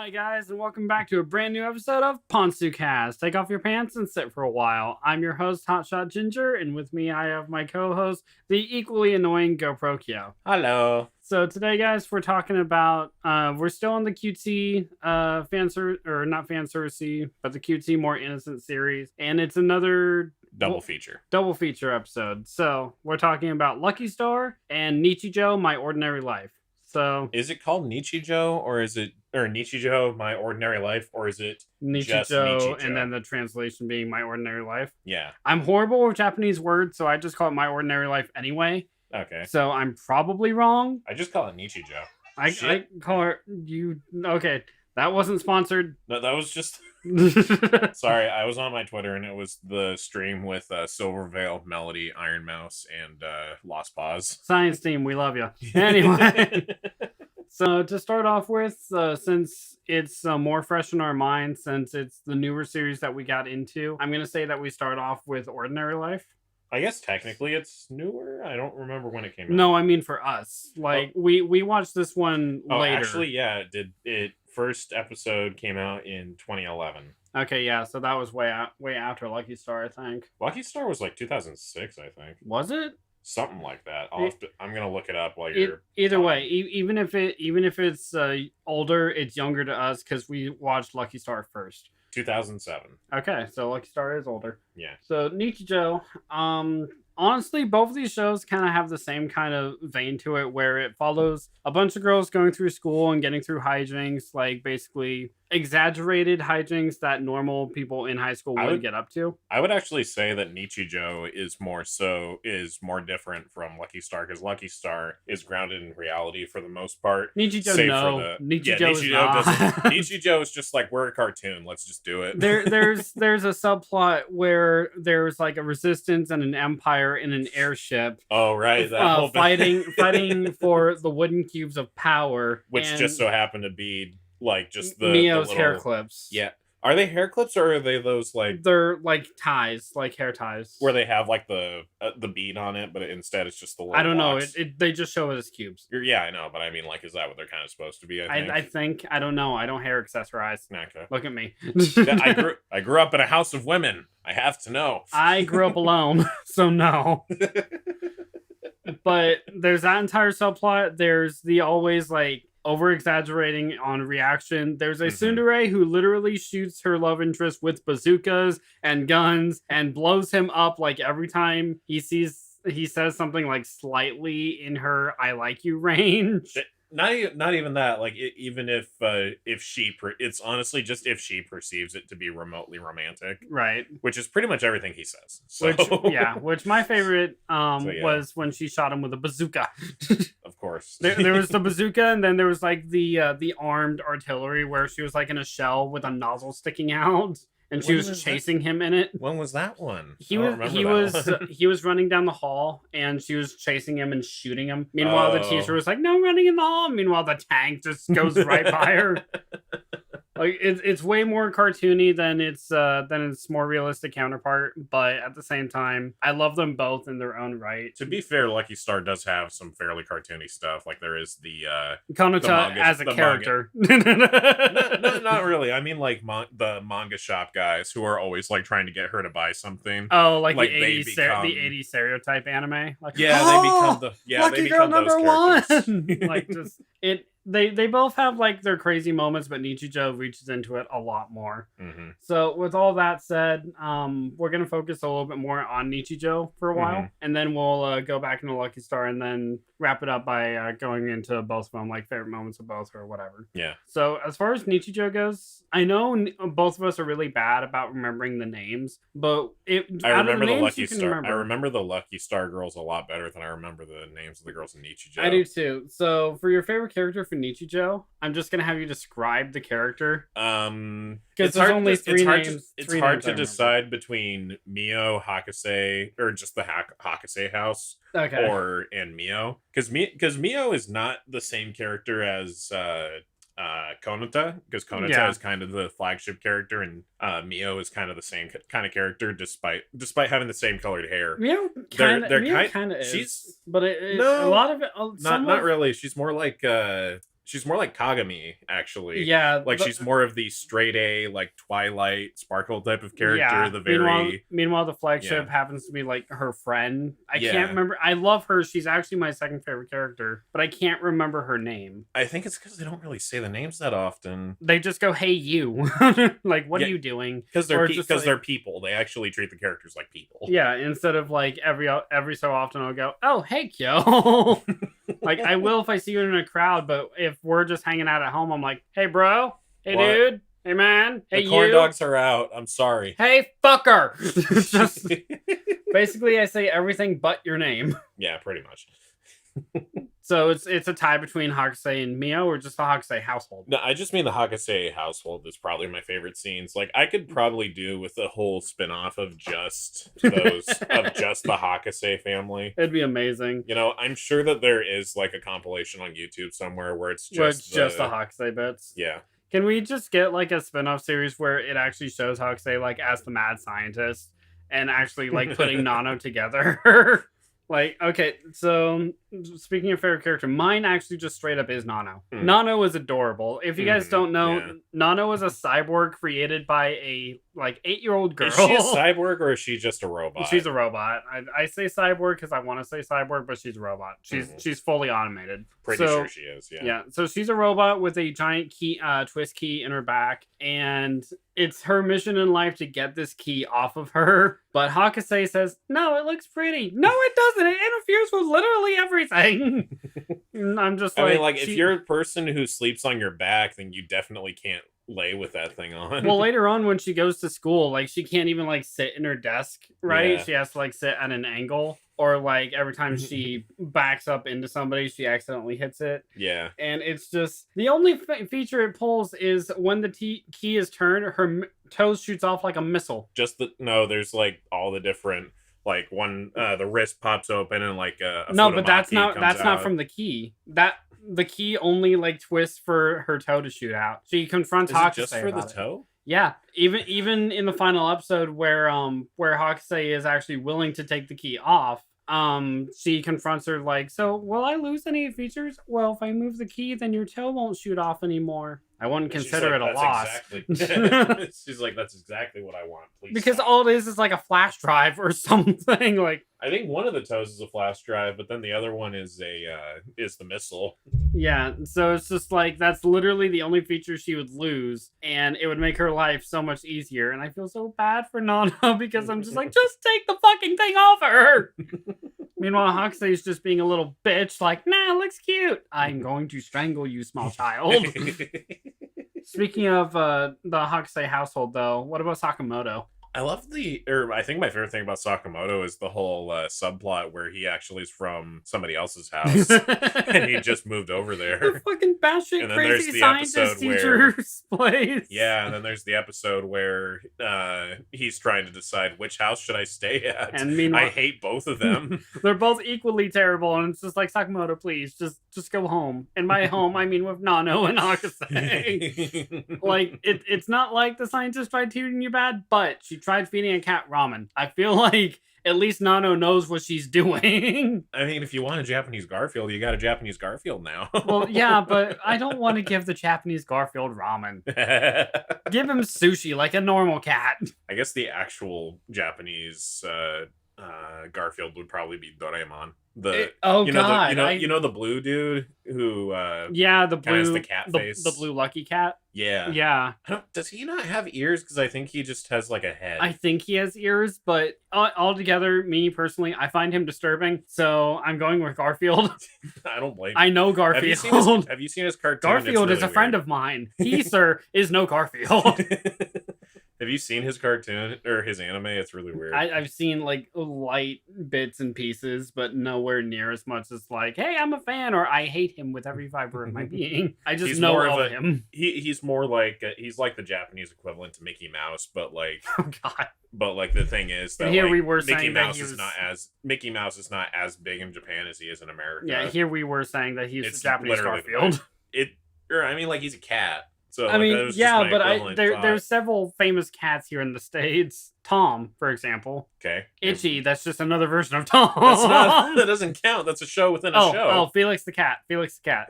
Hi guys, and welcome back to a brand new episode of PantsuCast. Take off your pants and sit for a while. I'm your host, Hotshot Ginger, and with me I have my co-host, the equally annoying GoPro Kyo. Hello. So today, guys, we're talking about we're still on the QT not fan servicey, but the QT more innocent series, and it's another double feature episode. So we're talking about Lucky Star and Nichijou, My Ordinary Life. So is it called Nichijou or Nichijou, My Ordinary Life, or is it just Nichijou? And then the translation being My Ordinary Life? Yeah. I'm horrible with Japanese words, so I just call it My Ordinary Life anyway. Okay. So I'm probably wrong. I just call it Nichijou. I call her you. Okay, that wasn't sponsored. No, that was just. Sorry, I was on my Twitter and it was the stream with Silverveil, Melody, Iron Mouse, and Lost Paws. Science team, we love you. Anyway, so to start off with, since it's more fresh in our minds, since it's the newer series that we got into, I'm gonna say that we start off with Ordinary Life. I guess technically it's newer. I don't remember when it came out. No, I mean for us. Like we watched this one later. Actually, yeah, it first episode came out in 2011. Okay, yeah, so that was way after Lucky Star, I think. Lucky Star was like 2006, I think. Was it? Something like that. I'm gonna look it up while you're. Either way, even if it's older, it's younger to us because we watched Lucky Star first. 2007. Okay, so Lucky Star is older. Yeah. So Nichijou, honestly, both of these shows kind of have the same kind of vein to it, where it follows a bunch of girls going through school and getting through hijinks, like basically exaggerated hijinks that normal people in high school would get up to. I would actually say that Nichijou is more different from Lucky Star, because Lucky Star is grounded in reality for the most part. Nichijou Nichijou is just like, we're a cartoon, let's just do it. There's a subplot where there's like a resistance and an empire in an airship. Oh right, that whole fighting for the wooden cubes of power, which just so happen to be like just the Mio's little hair clips. Yeah. Are they hair clips or are they those like... They're like ties, like hair ties. Where they have like the bead on it, but instead it's just the little I don't blocks. know. They just show it as cubes. Yeah, I know, but I mean, like, is that what they're kind of supposed to be? I think. I don't know. I don't hair accessorize. Okay. Look at me. I grew up in a house of women. I have to know. I grew up alone, so no. But there's that entire subplot. There's the always like over exaggerating on reaction. There's a tsundere who literally shoots her love interest with bazookas and guns and blows him up like every time he says something like slightly in her "I like you" range. Not even that. Like even it's honestly just if she perceives it to be remotely romantic, right? Which is pretty much everything he says. So. Which my favorite was when she shot him with a bazooka. Of course, there was the bazooka, and then there was like the armed artillery where she was like in a shell with a nozzle sticking out. And she was chasing him in it. When was that one? He was running down the hall, and she was chasing him and shooting him. Meanwhile, the teacher was like, "No running in the hall." Meanwhile, the tank just goes right by her. Like it's way more cartoony than its more realistic counterpart, but at the same time, I love them both in their own right. To be fair, Lucky Star does have some fairly cartoony stuff. Like there is the Konata as a character. Not really. I mean, like the manga shop guys who are always like trying to get her to buy something. Oh, like the 80s stereotype anime. Like, they become Lucky Girl number one. Like just it. They both have like their crazy moments, but Nichijou reaches into it a lot more. Mm-hmm. So with all that said, we're gonna focus a little bit more on Nichijou for a while, and then we'll go back into Lucky Star, and then wrap it up by going into both of them, like favorite moments of both or whatever. Yeah. So as far as Nichijou goes, I know both of us are really bad about remembering the names, but I remember the Lucky Star. I remember the Lucky Star girls a lot better than I remember the names of the girls in Nichijou. I do too. So for your favorite character for Nichijou, I'm just gonna have you describe the character. Because there's only three names. It's hard to decide between Mio, Hakase, or just the Hakase house, and Mio. Because Mio is not the same character as Konata, because Konata is kind of the flagship character, and Mio is kind of the same kind of character, despite having the same colored hair. Mio kind of is, but a lot of it. Not really. She's more like She's more like Kagami, actually. Yeah. Like, she's more of the straight A, like, Twilight Sparkle type of character. Yeah. The very... Meanwhile, the flagship happens to be, like, her friend. I can't remember. I love her. She's actually my second favorite character, but I can't remember her name. I think it's because they don't really say the names that often. They just go, hey, you. Like, what are you doing? Because they're people. They actually treat the characters like people. Yeah, instead of, like, every so often I'll go, oh, hey, Kyo. Like, I will if I see you in a crowd, but if we're just hanging out at home, I'm like, hey, bro. Hey, what? Dude. Hey, man. Hey, the corn dogs are out. I'm sorry. Hey, fucker. Just basically, I say everything but your name. Yeah, pretty much. So it's a tie between Hakusei and Mio, or just the Hakusei household? No, I just mean the Hakusei household is probably my favorite scenes. Like, I could probably do with a whole spin-off of just those of just the Hakusei family. It'd be amazing. You know, I'm sure that there is like a compilation on YouTube somewhere where it's just the Hakusei bits. Yeah. Can we just get like a spin-off series where it actually shows Hakusei like as the mad scientist and actually like putting Nano together? Like, okay, so speaking of favorite character, mine actually just straight up is Nano. Nano is adorable. If you guys don't know, Nano is a cyborg created by a like 8-year-old girl. Is she a cyborg or is she just a robot? She's a robot. I say cyborg because I want to say cyborg, but she's a robot. She's fully automated. Pretty sure she is. Yeah. Yeah. So she's a robot with a giant key, twist key in her back, and it's her mission in life to get this key off of her. But Hakusei says, "No, it looks pretty. No, it doesn't. It interferes with literally everything." I'm just like, I mean, like, if you're a person who sleeps on your back, then you definitely can't lay with that thing on. Well, later on when she goes to school, like, she can't even like sit in her desk, right? Yeah. She has to like sit at an angle, or like every time she backs up into somebody, she accidentally hits it. Yeah. And it's just the only feature it pulls is when the key is turned, her toes shoots off like a missile. There's like all the different, like, one the wrist pops open and like a no, but that's not from the key. The key only like twists for her toe to shoot out. She confronts Hakusei just for the toe. Yeah, even in the final episode where Hakusei is actually willing to take the key off, she confronts her like, so will I lose any features? Well, if I move the key, then your toe won't shoot off anymore. I wouldn't consider it a loss. Exactly. She's like, that's exactly what I want. Please. Because all it is like a flash drive or something. Like, I think one of the toes is a flash drive, but then the other one is the missile. Yeah, so it's just like that's literally the only feature she would lose, and it would make her life so much easier. And I feel so bad for Nano because I'm just like, just take the fucking thing off of her. Meanwhile, Hakusei is just being a little bitch, like, nah, it looks cute. I'm going to strangle you, small child. Speaking of the Hakusei household, though, what about Sakamoto? I think my favorite thing about Sakamoto is the whole subplot where he actually is from somebody else's house and he just moved over there. The fucking batshit crazy scientist teacher's place. Yeah, and then there's the episode where he's trying to decide which house should I stay at. And meanwhile, I hate both of them. They're both equally terrible, and it's just like, Sakamoto, please, just go home. And by home, I mean with Nano and Hakusei. Like, it's not like the scientist tried treating you bad, but she tried feeding a cat ramen. I feel like at least Nano knows what she's doing. I mean, if you want a Japanese Garfield, you got a Japanese Garfield now. Well, yeah, but I don't want to give the Japanese Garfield ramen. Give him sushi like a normal cat. I guess the actual Japanese Garfield would probably be Doraemon. The blue dude who the blue has the cat face, the blue lucky cat. Yeah. Does he not have ears? Because I think he just has like a head. I think he has ears, but altogether, me personally, I find him disturbing. So I'm going with Garfield. I don't blame you. I know Garfield. Have you seen his cartoon? Garfield is a friend of mine. He, sir, is no Garfield. Have you seen his cartoon or his anime? It's really weird. I've seen like light bits and pieces, but nowhere near as much as like, hey, I'm a fan, or I hate him with every fiber of my being. I just know of him. He's more like he's like the Japanese equivalent to Mickey Mouse, but like, oh god. But like the thing is that here like, we were Mickey saying Mouse that Mickey Mouse is not as big in Japan as he is in America. Yeah, here we were saying that he's the Japanese Garfield. I mean, like, he's a cat. So I mean, yeah, but there's several famous cats here in the States. Tom, for example. Okay. Itchy, that's just another version of Tom. That doesn't count. That's a show within a show. Oh, Felix the cat.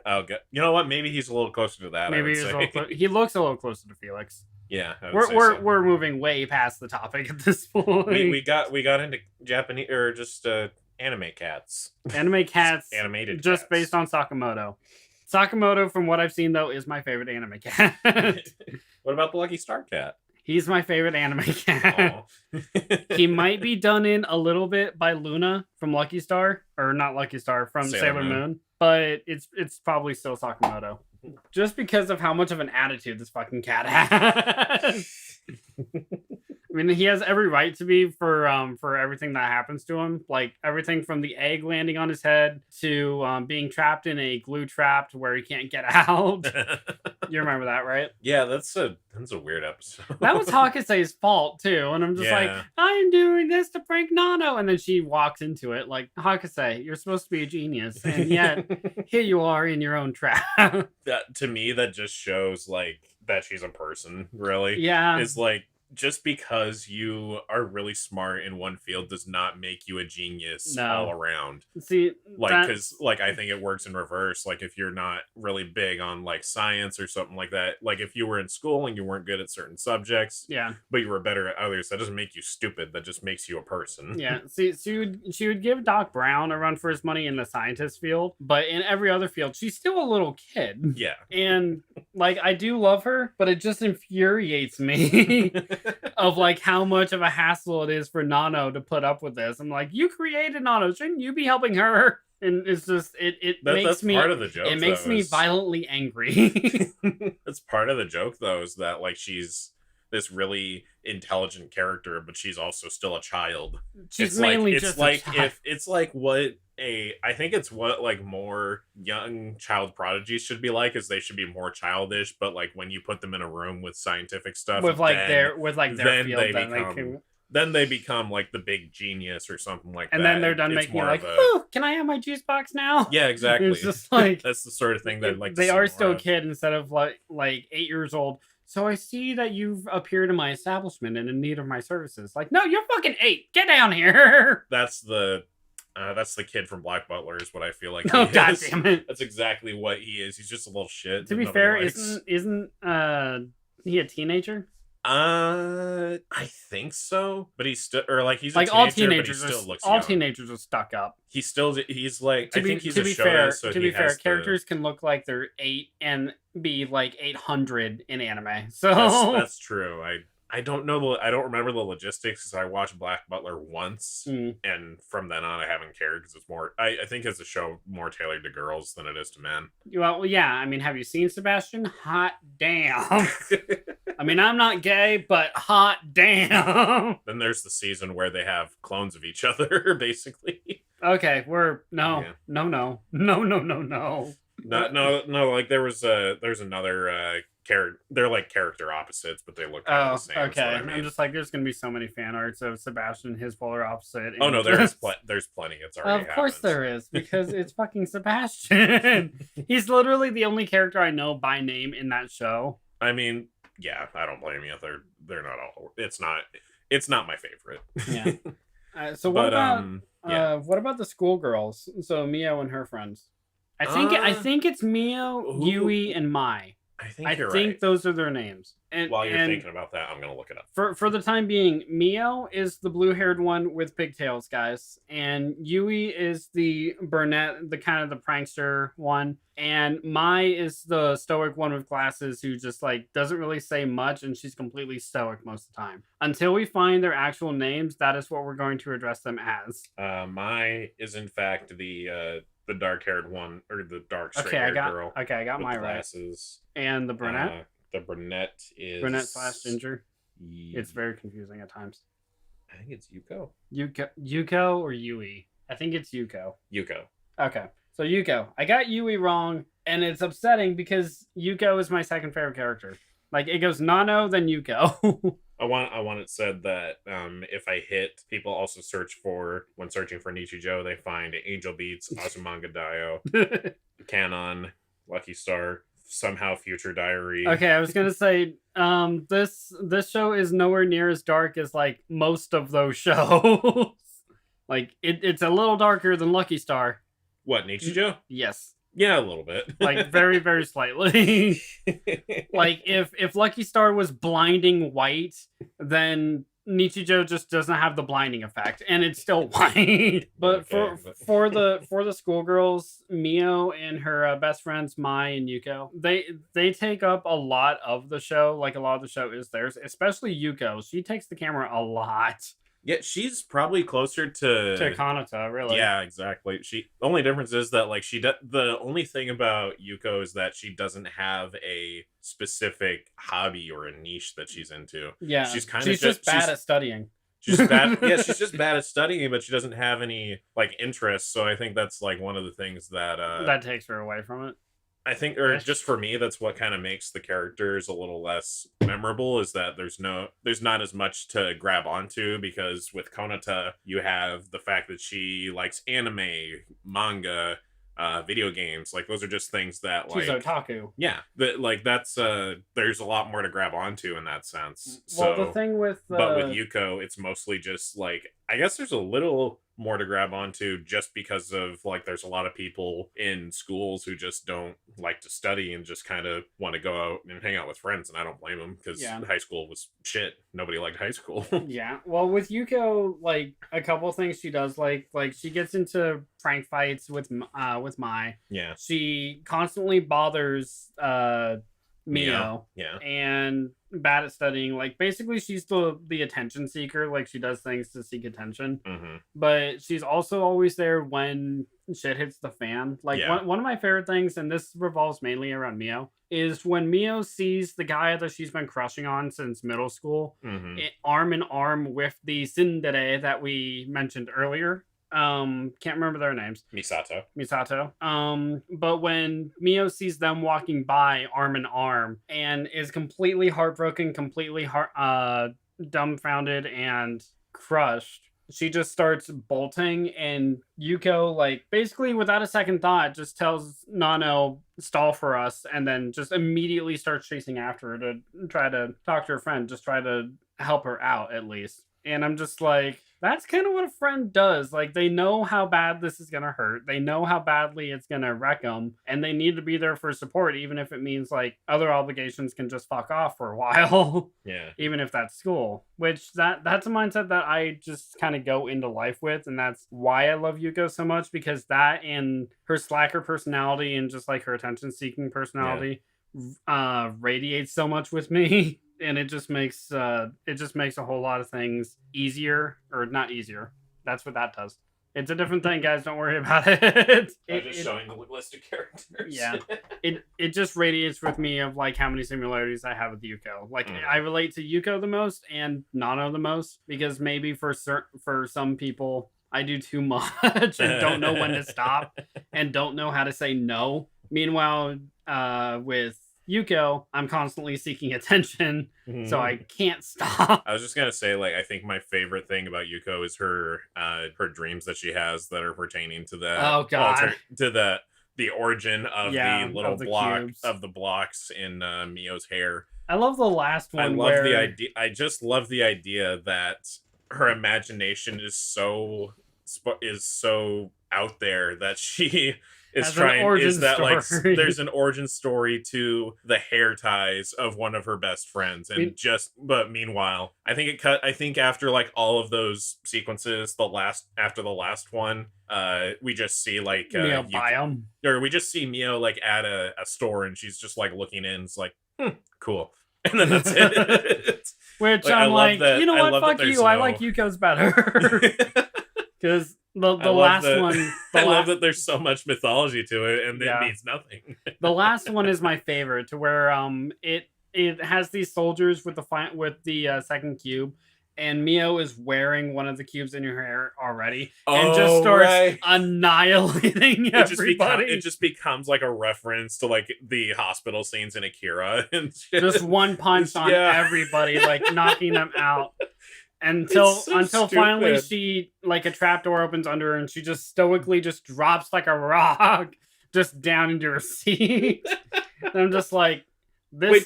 Oh, good. You know what? Maybe he's a little closer to that. Maybe he looks a little closer to Felix. Yeah, we're moving way past the topic at this point. We got into Japanese or just anime cats. Anime cats. Animated just cats. Based on Sakamoto. Sakamoto, from what I've seen, though, is my favorite anime cat. What about the Lucky Star cat? He's my favorite anime cat. He might be done in a little bit by Luna from Lucky Star, or not Lucky Star, from Sailor Moon, but it's probably still Sakamoto. Just because of how much of an attitude this fucking cat has. I mean, he has every right to be for everything that happens to him. Like, everything from the egg landing on his head to being trapped in a glue trap where he can't get out. You remember that, right? Yeah, that's a weird episode. That was Hakuse's fault, too. And I'm just like, I'm doing this to prank Nano. And then she walks into it like, Hakuse, you're supposed to be a genius. And yet, here you are in your own trap. To me, that just shows, like, that she's a person, really. Yeah. It's like, just because you are really smart in one field does not make you a genius all around. See, like, because like I think it works in reverse. Like, if you're not really big on like science or something like that, like if you were in school and you weren't good at certain subjects, but you were better at others, that doesn't make you stupid. That just makes you a person. Yeah. See, she would give Doc Brown a run for his money in the scientist field, but in every other field, she's still a little kid. Yeah. And like, I do love her, but it just infuriates me. Of like how much of a hassle it is for Nano to put up with this. I'm like, you created Nano, shouldn't you be helping her? And it's just makes me part of the joke. It makes me violently angry. That's part of the joke, though, is that like she's this really intelligent character, but she's also still a child. She's mainly just a child. If it's like what I think it's what like more young child prodigies should be like, is they should be more childish, but like when you put them in a room with scientific stuff, with their field, then they become like the big genius or something like that. And then they're done making like, oh, can I have my juice box now? Yeah, exactly. It's just like that's the sort of thing that like they are still a kid instead of like 8 years old. So I see that you've appeared in my establishment and in need of my services. Like, no, you're fucking 8. Get down here. That's the kid from Black Butler is what I feel like. Oh, God damn it. That's exactly what he is. He's just a little shit. To be fair, isn't he a teenager? I think so, but he's still, or like he's like a teenager, but he still looks young. Teenagers are stuck up. He's like, I think he's a Shonen, so to be fair, characters can look like they're 8 and be like 800 in anime. So that's true. I don't know. I don't remember the logistics because I watched Black Butler once, and from then on, I haven't cared because it's more. I think it's a show more tailored to girls than it is to men. Well, yeah. I mean, have you seen Sebastian? Hot damn. I mean, I'm not gay, but hot damn. Then there's the season where they have clones of each other, basically. Okay, no. No. Like there's another. They're like character opposites, but they look kind of the same. Okay. I mean. I'm just like, there's gonna be so many fan arts of Sebastian, his polar opposite. Oh no, there's plenty. It's already of course there is, because it's fucking Sebastian. He's literally the only character I know by name in that show. I mean, yeah, I don't blame you. They're not all. It's not my favorite. Yeah. So what about the schoolgirls? So Mio and her friends. I think it's Mio, Yui, and Mai. I think those are their names. And while you're thinking about that, I'm gonna look it up. For the time being, Mio is the blue-haired one with pigtails, guys, and Yui is the brunette, the kind of the prankster one, and Mai is the stoic one with glasses who just like doesn't really say much, and she's completely stoic most of the time. Until we find their actual names, that is what we're going to address them as. Mai is in fact the dark-haired one, or the dark straight-haired girl. Okay, I got my glasses. Right. And the brunette? The brunette is... Brunette/ginger? It's very confusing at times. I think it's Yuko. Yuko or Yui? I think it's Yuko. Yuko. Okay, so Yuko. I got Yui wrong, and it's upsetting because Yuko is my second favorite character. Like, it goes Nano, then Yuko. I want it said that if I hit, people also when searching for Nichijou, they find Angel Beats, Azumanga Daioh, Canon, Lucky Star, somehow future diary. Okay, I was gonna say, this show is nowhere near as dark as like most of those shows. Like it's a little darker than Lucky Star. What, Nichijou? Yes. Yeah, a little bit. Like very, very slightly. Like if Lucky Star was blinding white, then Nichijou just doesn't have the blinding effect, and it's still white. But for the schoolgirls, Mio and her best friends Mai and Yuko, they take up a lot of the show. Like a lot of the show is theirs, especially Yuko. She takes the camera a lot. Yeah, she's probably closer to Kanata, really. Yeah, exactly. The only difference is that like the only thing about Yuko is that she doesn't have a specific hobby or a niche that she's into. Yeah, she's just bad at studying. She's bad. Yeah, she's just bad at studying, but she doesn't have any like interests. So I think that's like one of the things that that takes her away from it. I think, or just for me, that's what kind of makes the characters a little less memorable, is that there's not as much to grab onto, because with Konata, you have the fact that she likes anime, manga, video games. Like those are just things that like she's otaku. Yeah, that's there's a lot more to grab onto in that sense. Well, the thing with but with Yuko, it's mostly just like, I guess there's a little more to grab onto just because of like there's a lot of people in schools who just don't like to study and just kind of want to go out and hang out with friends, and I don't blame them, because high school was shit. Nobody liked high school. Yeah, well, with Yuko, like a couple things she does, like she gets into prank fights with Mai. Yeah, she constantly bothers Mio. Yeah, and bad at studying. Like basically she's the attention seeker. Like she does things to seek attention. Mm-hmm. But she's also always there when shit hits the fan. Like one of my favorite things, and this revolves mainly around Mio, is when Mio sees the guy that she's been crushing on since middle school, arm in arm with the tsundere that we mentioned earlier. Can't remember their names. Misato. But when Mio sees them walking by arm in arm and is completely heartbroken, completely dumbfounded and crushed, she just starts bolting, and Yuko, like basically without a second thought, just tells Nano, stall for us, and then just immediately starts chasing after her to try to talk to her friend, just try to help her out at least. And I'm just like, that's kind of what a friend does. Like, they know how bad this is going to hurt. They know how badly it's going to wreck them. And they need to be there for support, even if it means, like, other obligations can just fuck off for a while. Yeah. Even if that's school. Which, that's a mindset that I just kind of go into life with. And that's why I love Yuko so much. Because that and her slacker personality and just, like, her attention-seeking personality radiates so much with me. And it just makes a whole lot of things easier, or not easier. That's what that does. It's a different thing, guys. Don't worry about it. I'm just showing the list of characters. Yeah, it just radiates with me of like how many similarities I have with Yuko. Like I relate to Yuko the most and Nano the most, because maybe for some people I do too much and don't know when to stop and don't know how to say no. Meanwhile, with Yuko, I'm constantly seeking attention, so I can't stop. I was just gonna say, like, I think my favorite thing about Yuko is her dreams that she has that are pertaining to the origin of the little block cubes. Of the blocks in Mio's hair. I love the last one. The idea. I just love the idea that her imagination is so out there that she is there's an origin story to the hair ties of one of her best friends, and but meanwhile, I think after like all of those sequences, after the last one, we just see like Mio buy them, or we just see Mio like at a store, and she's just like looking in. It's like, cool, and then that's it. Which like, I'm like, you know what? Fuck you. I like Yuko's better because. The last one. I love that there's so much mythology to it, and it means nothing. The last one is my favorite, to where it has these soldiers with the second cube, and Mio is wearing one of the cubes in her hair already, and just starts annihilating everybody. It just becomes like a reference to like the hospital scenes in Akira, and just one punch on everybody, like knocking them out. Until finally she, like, a trapdoor opens under her and she just stoically just drops like a rock just down into her seat. And I'm just like, this. Wait,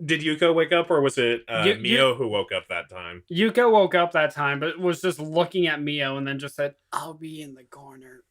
did Yuko wake up, or was it Mio who woke up that time? Yuko woke up that time, but was just looking at Mio and then just said, "I'll be in the corner."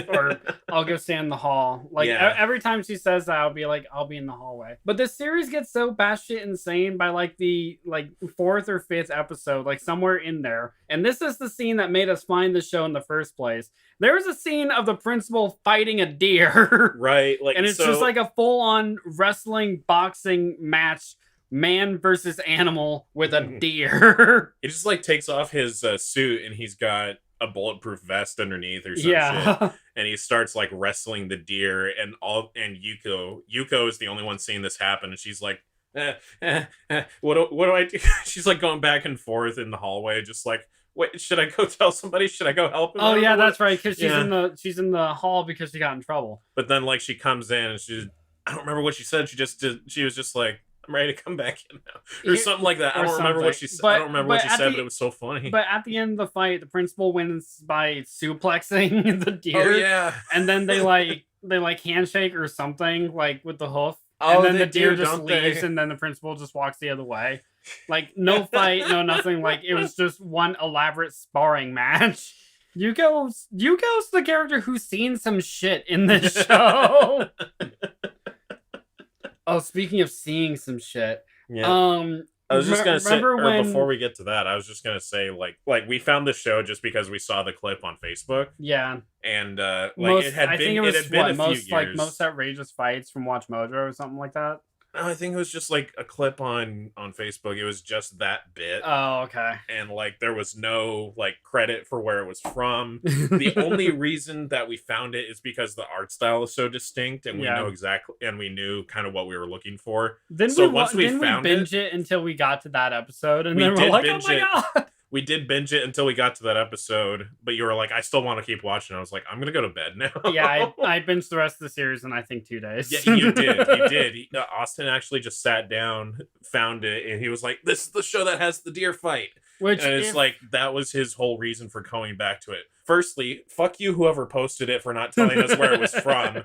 Or I'll go stand in the hall. Like every time she says that, I'll be like, I'll be in the hallway. But this series gets so batshit insane by like the 4th or 5th episode, like somewhere in there. And this is the scene that made us find the show in the first place. There's a scene of the principal fighting a deer. Right. Like, and it's just like a full-on wrestling boxing match. Man versus animal with a deer. It just like takes off his suit and he's got a bulletproof vest underneath or some shit, and he starts like wrestling the deer, and Yuko is the only one seeing this happen, and she's like, what do I do? She's like going back and forth in the hallway, just like, wait, should I go tell somebody? Should I go help him? Oh yeah, that's right, because she's in the hall because she got in trouble. But then like she comes in and I don't remember what she said. She was just like, I'm ready to come back in now, or something like that. I don't remember what she said. I don't remember what she said, but it was so funny. But at the end of the fight, the principal wins by suplexing the deer. Oh yeah, and then they handshake or something like with the hoof. Oh, and then the deer just leaves, and then the principal just walks the other way. Like no fight, no nothing. Like it was just one elaborate sparring match. Yuko's the character who's seen some shit in this show. Oh, speaking of seeing some shit. Yeah. I was just gonna say, before we get to that, I was just gonna say, like we found the show just because we saw the clip on Facebook. Yeah. And it had been a few years. Like most outrageous fights from Watch Mojo or something like that. No, I think it was just like a clip on Facebook. It was just that bit. Oh, okay. And like there was no like credit for where it was from. The only reason that we found it is because the art style is so distinct, and we know exactly, and we knew kind of what we were looking for. Once we binge it until we got to that episode, and then we're like, oh my god. We did binge it until we got to that episode, but you were like, I still want to keep watching. I was like, I'm going to go to bed now. Yeah, I binged the rest of the series in, I think, 2 days. Yeah, you did. You did. Austin actually just sat down, found it, and he was like, this is the show that has the deer fight. And it's like, that was his whole reason for going back to it. Firstly, fuck you, whoever posted it, for not telling us where it was from.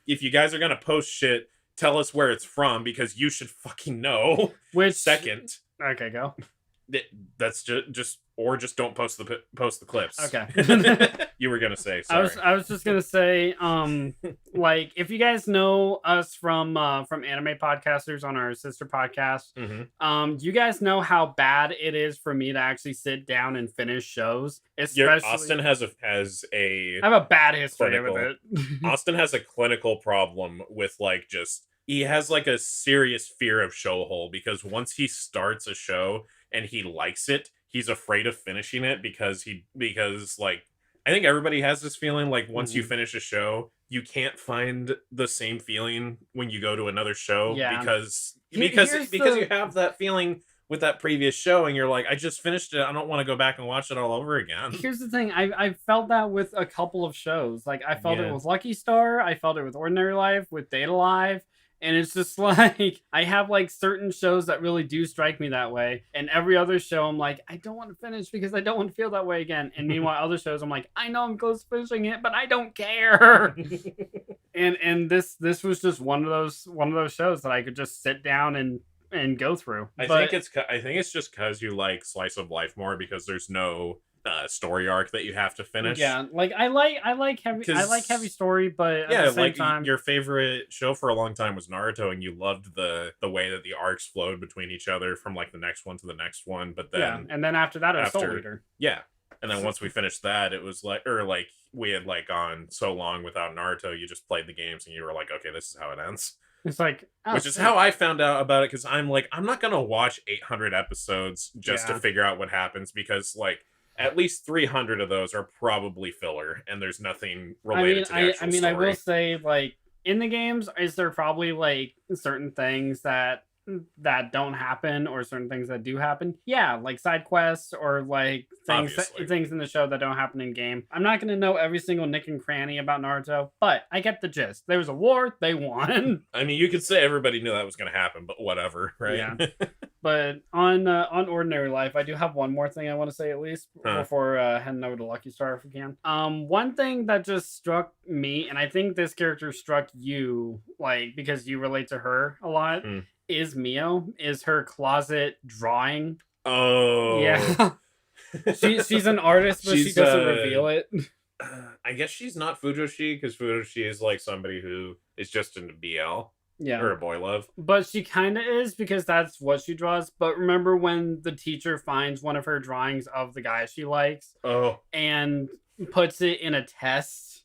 If you guys are going to post shit, tell us where it's from, because you should fucking know. Second. Okay, go. That's just don't post the clips. Okay. You were gonna say, sorry. I was just gonna say, like, if you guys know us from anime podcasters on our sister podcast, you guys know how bad it is for me to actually sit down and finish shows. Especially, Austin has a. I have a bad history with it. Austin has a clinical problem with like just. He has like a serious fear of show hole, because once he starts a show and he likes it, he's afraid of finishing it because like, I think everybody has this feeling, like once you finish a show, you can't find the same feeling when you go to another show because you have that feeling with that previous show, and you're like, I just finished it, I don't want to go back and watch it all over again. Here's the thing, I felt that with a couple of shows. Like I felt it with Lucky Star, I felt it with Ordinary Life, with Data Live. And it's just like, I have like certain shows that really do strike me that way. And every other show, I'm like, I don't want to finish because I don't want to feel that way again. And meanwhile, other shows, I'm like, I know I'm close to finishing it, but I don't care. and this was just one of those shows that I could just sit down and go through. I think it's just because you like slice of life more, because there's no story arc that you have to finish. Yeah, like I like heavy story, but at the same time, your favorite show for a long time was Naruto, and you loved the way that the arcs flowed between each other from like the next one to the next one. But then and then after that, it was Soul Eater. Yeah, and then once we finished that, it was like, we had like gone so long without Naruto, you just played the games and you were like, okay, this is how it ends. It's like, which is how I found out about it, because I'm like, I'm not gonna watch 800 episodes just to figure out what happens, because like, at least 300 of those are probably filler, and there's nothing related to the actual story. I will say, like, in the games, is there probably like certain things that don't happen, or certain things that do happen? Yeah, like side quests, or like things in the show that don't happen in game. I'm not going to know every single nick and cranny about Naruto, but I get the gist. There was a war, they won. I mean, you could say everybody knew that was going to happen, but whatever, right? Yeah. But on Ordinary Life, I do have one more thing I want to say at least before heading over to Lucky Star if we can. One thing that just struck me, and I think this character struck you, like because you relate to her a lot, is Mio. Is her closet drawing? Oh, yeah. She's an artist, but she doesn't reveal it. I guess she's not Fujoshi because Fujoshi is like somebody who is just into BL. Yeah. Or a boy love. But she kind of is because that's what she draws. But remember when the teacher finds one of her drawings of the guy she likes and puts it in a test?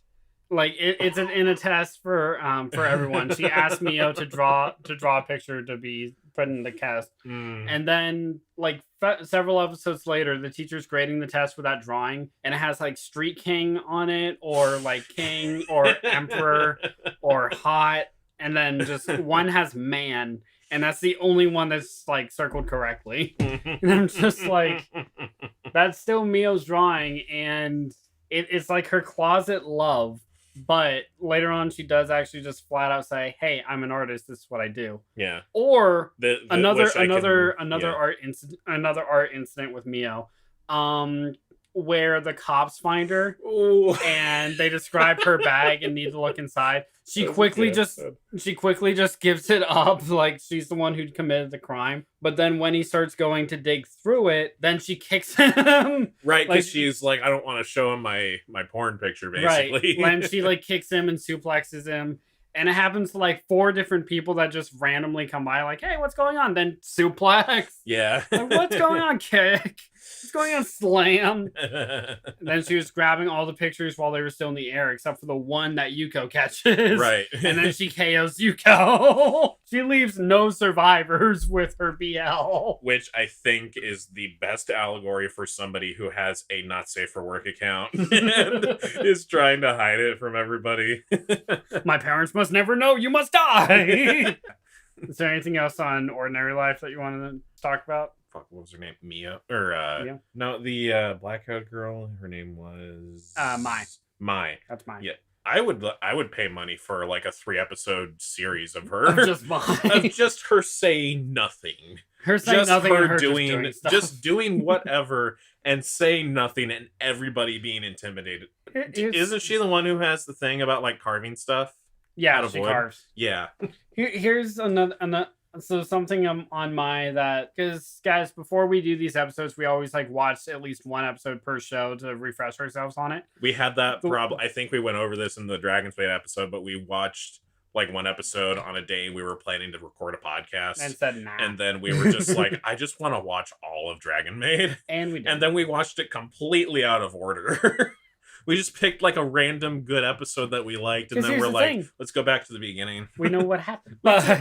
Like it's in a test for everyone. She asked Mio to draw a picture to be put in the test. And then like several episodes later, the teacher's grading the test for that drawing and it has like Street King on it or like King or Emperor or Hot. And then just one has man, and that's the only one that's like circled correctly. And I'm just like, that's still Mio's drawing, and it's like her closet love. But later on, she does actually just flat out say, "Hey, I'm an artist. This is what I do." Yeah. Or another art incident with Mio. Where the cops find her and they describe her bag and need to look inside. She quickly just gives it up like she's the one who committed the crime. But then when he starts going to dig through it, then she kicks him. Right, because she's like, I don't want to show him my porn picture, basically. Right. When she like kicks him and suplexes him. And it happens to like 4 different people that just randomly come by like, hey, what's going on? Then suplex. Yeah. Like, what's going on, kick? What's going on, slam? And then she was grabbing all the pictures while they were still in the air, except for the one that Yuko catches. Right. And then she KOs Yuko. She leaves no survivors with her BL. Which I think is the best allegory for somebody who has a not safe for work account and is trying to hide it from everybody. My parents must never know. You must die. Is there anything else on Ordinary Life that you wanted to talk about? Fuck, what was her name? Mia? Or, no, the black-haired girl, her name was... Mai. Mai. That's Mai. Yeah. I would pay money for, like, a 3-episode series of her. Just Mai. Of just her saying nothing. Her saying just nothing her just doing whatever and saying nothing and everybody being intimidated. Isn't she the one who has the thing about, like, carving stuff? Yeah, she carves. Yeah. Here's another so something on my that, because guys, before we do these episodes, we always like watch at least one episode per show to refresh ourselves on it. We had that problem. I think we went over this in the Dragon's Maid episode, but we watched like one episode on a day we were planning to record a podcast and said nah. And then we were just like, I just want to watch all of Dragon Maid. And we did. And then we watched it completely out of order. We just picked like a random good episode that we liked, and then we're like, let's go back to the beginning. We know what happened.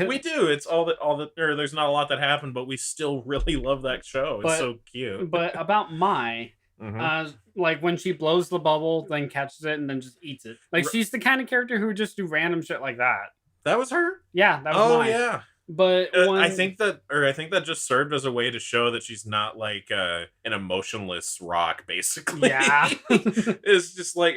We do. It's all that, or there's not a lot that happened, but we still really love that show. It's so cute. But about Mai, like when she blows the bubble, then catches it, and then just eats it. Like she's the kind of character who would just do random shit like that. That was her? Yeah, that was Mai. Yeah. But I think that just served as a way to show that she's not like an emotionless rock, basically. Yeah, it's just like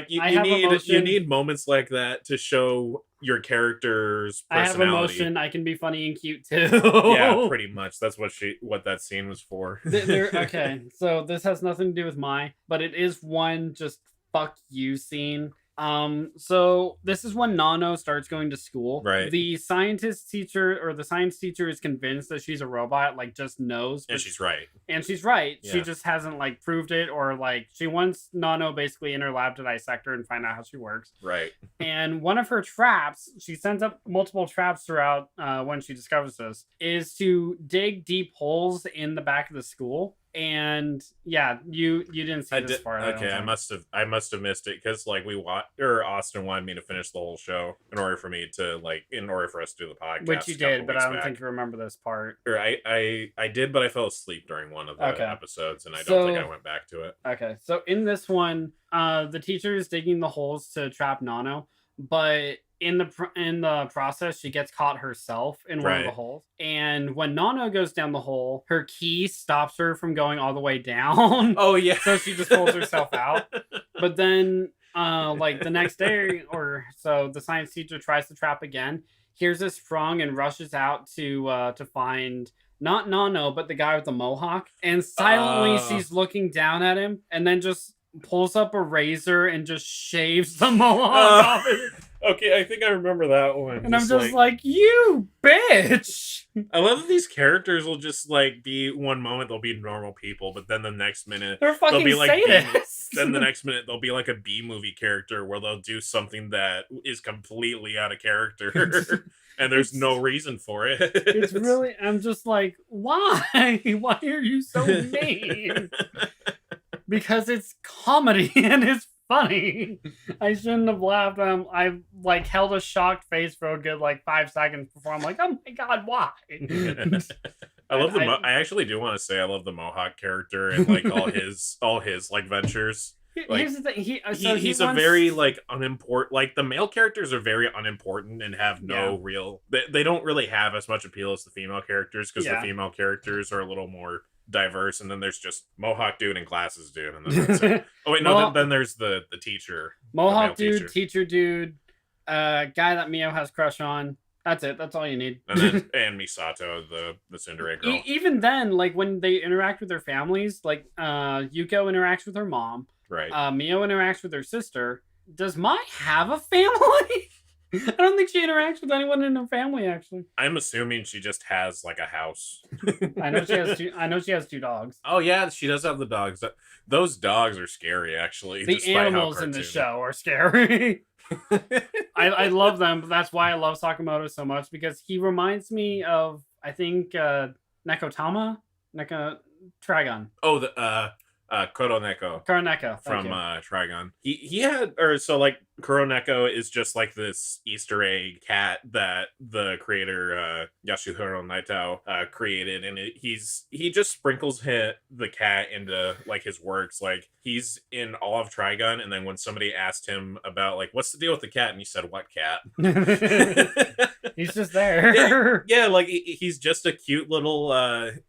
you need moments like that to show your character's personality. I have emotion. I can be funny and cute too. Yeah, pretty much. That's what that scene was for. Okay, so this has nothing to do with Mai, but it is one just fuck you scene. So this is when Nano starts going to school. Right. The science teacher is convinced that she's a robot, like just knows. And she's right. And she's right. Yeah. She just hasn't like proved it, or like she wants Nano basically in her lab to dissect her and find out how she works. Right. And one of her traps, she sends up multiple traps throughout when she discovers this, is to dig deep holes in the back of the school. And yeah, you didn't see this part. Okay, I must have missed it because like Austin wanted me to finish the whole show in order for us to do the podcast. Which you did, but I don't think you remember this part. Or I did, but I fell asleep during one of the episodes, and I don't think I went back to it. Okay, so in this one, the teacher is digging the holes to trap Nano, but in the process, she gets caught herself in one of the holes. And when Nano goes down the hole, her key stops her from going all the way down. Oh, yeah. So she just pulls herself out. But then, like the next day or so, the science teacher tries to trap again, hears a sprung and rushes out to find not Nano, but the guy with the mohawk, and silently she's looking down at him, and then just pulls up a razor and just shaves the mohawk off it. Okay, I think I remember that one. And I'm just like, you bitch! I love that these characters will just, like, be one moment they'll be normal people, but then the next minute they're fucking they'll be like sadists. then the next minute they'll be like a B-movie character where they'll do something that is completely out of character. And there's no reason for it. It's really, I'm just like, why? Why are you so mean? Because it's comedy and it's funny. I shouldn't have laughed. I like held a shocked face for a good like 5 seconds before I'm like, oh my god, why? I love I actually do want to say I love the Mohawk character and like all his like ventures. Like, here's the thing. He's a very like unimportant. Like the male characters are very unimportant and have no real. They don't really have as much appeal as the female characters because the female characters are a little more diverse. And then there's just Mohawk dude and glasses dude, and then that's it. Oh wait, no. Then there's the teacher, Mohawk dude, teacher dude, guy that Mio has crush on. That's it. That's all you need. And then and Misato, the tsundere girl. Even then, like when they interact with their families, like Yuko interacts with her mom. Right. Mio interacts with her sister. Does Mai have a family? I don't think she interacts with anyone in her family. Actually, I'm assuming she just has like a house. I know she has 2 dogs. Oh yeah, she does have the dogs. Those dogs are scary. Actually, the animals in the show are scary. I love them, but that's why I love Sakamoto so much, because he reminds me of, I think, Nekotama? Trigon. Oh, the Kuroneko. Kuroneko. From Trigon. He had, or so like, Kuroneko is just like this Easter egg cat that the creator, Yasuhiro Naito, created, and he just sprinkles the cat into like his works. Like he's in all of Trigon, and then when somebody asked him about like what's the deal with the cat, and he said, "What cat?" He's just there. Yeah, like he's just a cute little like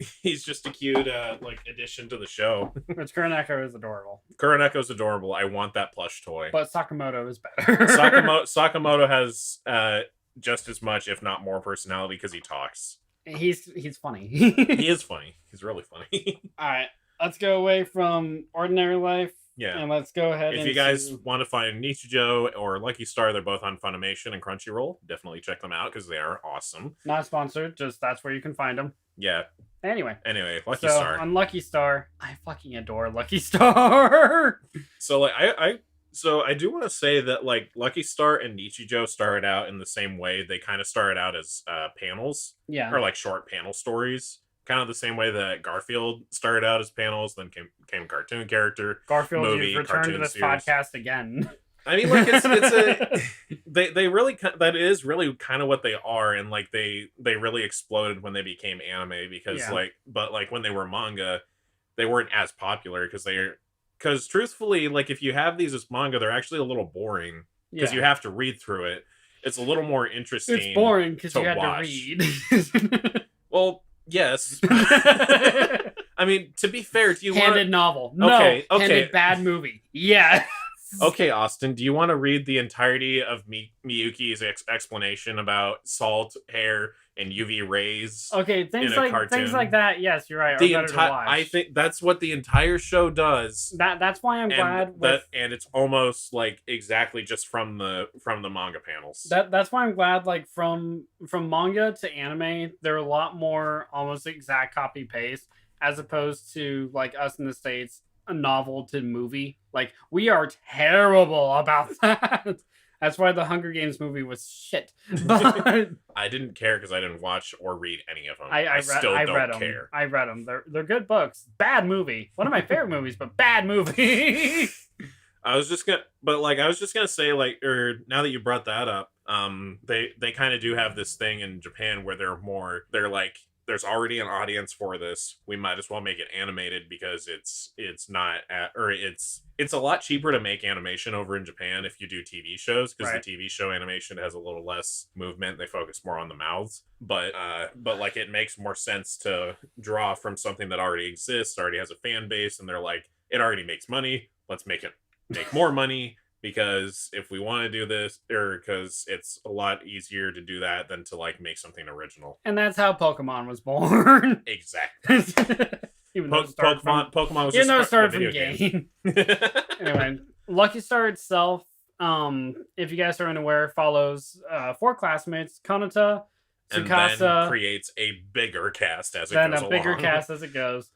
addition to the show. Which Kuroneko is adorable. Kuroneko's adorable. I want that plush toy. But Sakamoto is better. Sakamoto has just as much, if not more, personality because he talks. He's funny. He is funny. He's really funny. All right, let's go away from ordinary life. Yeah, and let's go ahead. If you guys want to find Nichijou or Lucky Star, they're both on Funimation and Crunchyroll. Definitely check them out because they are awesome. Not sponsored, just that's where you can find them. Yeah. Anyway, Lucky Star. On Lucky Star, I fucking adore Lucky Star. So like I do want to say that like Lucky Star and Nichijou started out in the same way. They kind of started out as panels, or like short panel stories. Kind of the same way that Garfield started out as panels, then became cartoon character. Garfield, movie, you've returned to this series. Podcast again. I mean, like they really, that is really kind of what they are, and like they really exploded when they became anime because but like when they were manga, they weren't as popular because truthfully, like if you have these as manga, they're actually a little boring because you have to read through it. It's a little more interesting. It's boring because you had to read. Well, yes. I mean, to be fair, do you want handed novel? No. Okay. Handed bad movie? Yeah. Okay, Austin, do you want to read the entirety of Miyuki's explanation about salt, hair, and UV rays? Okay, things like that. Yes, you're right. I think that's what the entire show does. That's why I'm glad. And it's almost like exactly just from the manga panels. That's why I'm glad. Like from manga to anime, they're a lot more almost exact copy paste as opposed to like us in the States. A novel to movie, like we are terrible about that. That's why the Hunger Games movie was shit. But I didn't care because I didn't watch or read any of them. I don't care. I read them. They're good books. Bad movie. One of my favorite movies, but bad movie. I was just gonna say, like, or now that you brought that up, they kind of do have this thing in Japan where they're like, there's already an audience for this. We might as well make it animated because it's a lot cheaper to make animation over in Japan if you do TV shows because the TV show animation has a little less movement. They focus more on the mouths, but like it makes more sense to draw from something that already exists, already has a fan base, and they're like, it already makes money. Let's make more money. because if we want to do this, or because it's a lot easier to do that than to like make something original. And that's how Pokemon was born. Exactly. Even though Pokemon was just started from game. Anyway, Lucky Star itself, if you guys are unaware, follows 4 classmates: Kanata, Tsukasa, and then creates a bigger cast as it goes along. Then a bigger cast as it goes.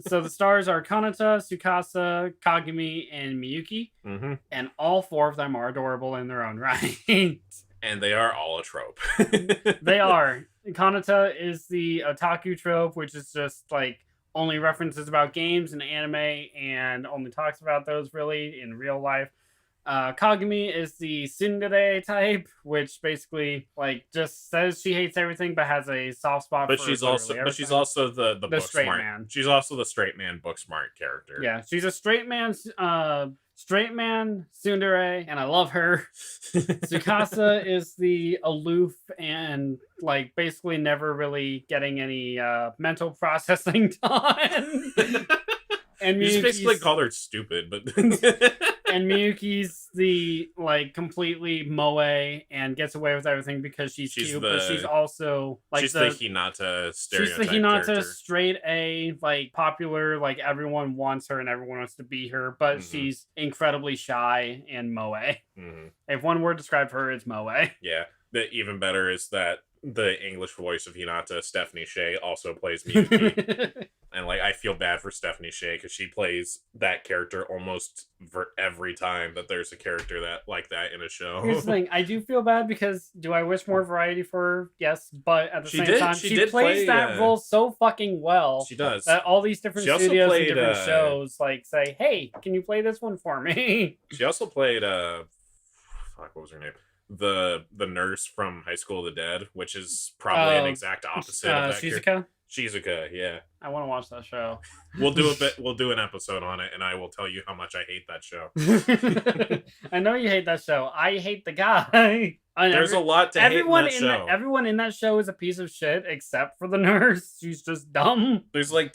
So the stars are Kanata, Tsukasa, Kagami, and Miyuki. Mm-hmm. And all 4 of them are adorable in their own right. And they are all a trope. They are. Kanata is the otaku trope, which is just like only references about games and anime and only talks about those really in real life. Kagami is the tsundere type, which basically like just says she hates everything but has a soft spot for she's also the book straight smart man. She's also the straight man book smart character. Yeah, she's a straight man tsundere, and I love her. Tsukasa is the aloof and like basically never really getting any mental processing done. And you just basically called her stupid, but and Miyuki's the like completely moe and gets away with everything because she's cute, but she's also like the Hinata stereotype. She's the Hinata character. Straight A, like popular, like everyone wants her and everyone wants to be her, but she's incredibly shy and moe. Mm-hmm. If one word described her, it's moe. Yeah, the even better is that the English voice of Hinata, Stephanie Sheh, also plays Miyuki. And like I feel bad for Stephanie Sheh because she plays that character almost every time that there's a character that like that in a show. Here's the thing, I do feel bad because do I wish more variety for her? Yes, but at the same time, she plays that role so fucking well. She does. That all these different studios and different shows like say, "Hey, can you play this one for me?" She also played what was her name? The nurse from High School of the Dead, which is probably an exact opposite of that character. Shizuka, yeah. I want to watch that show. We'll do an episode on it, and I will tell you how much I hate that show. I know you hate that show. I hate the guy. There's a lot to hate in that show. Everyone in that show is a piece of shit except for the nurse. She's just dumb. There's three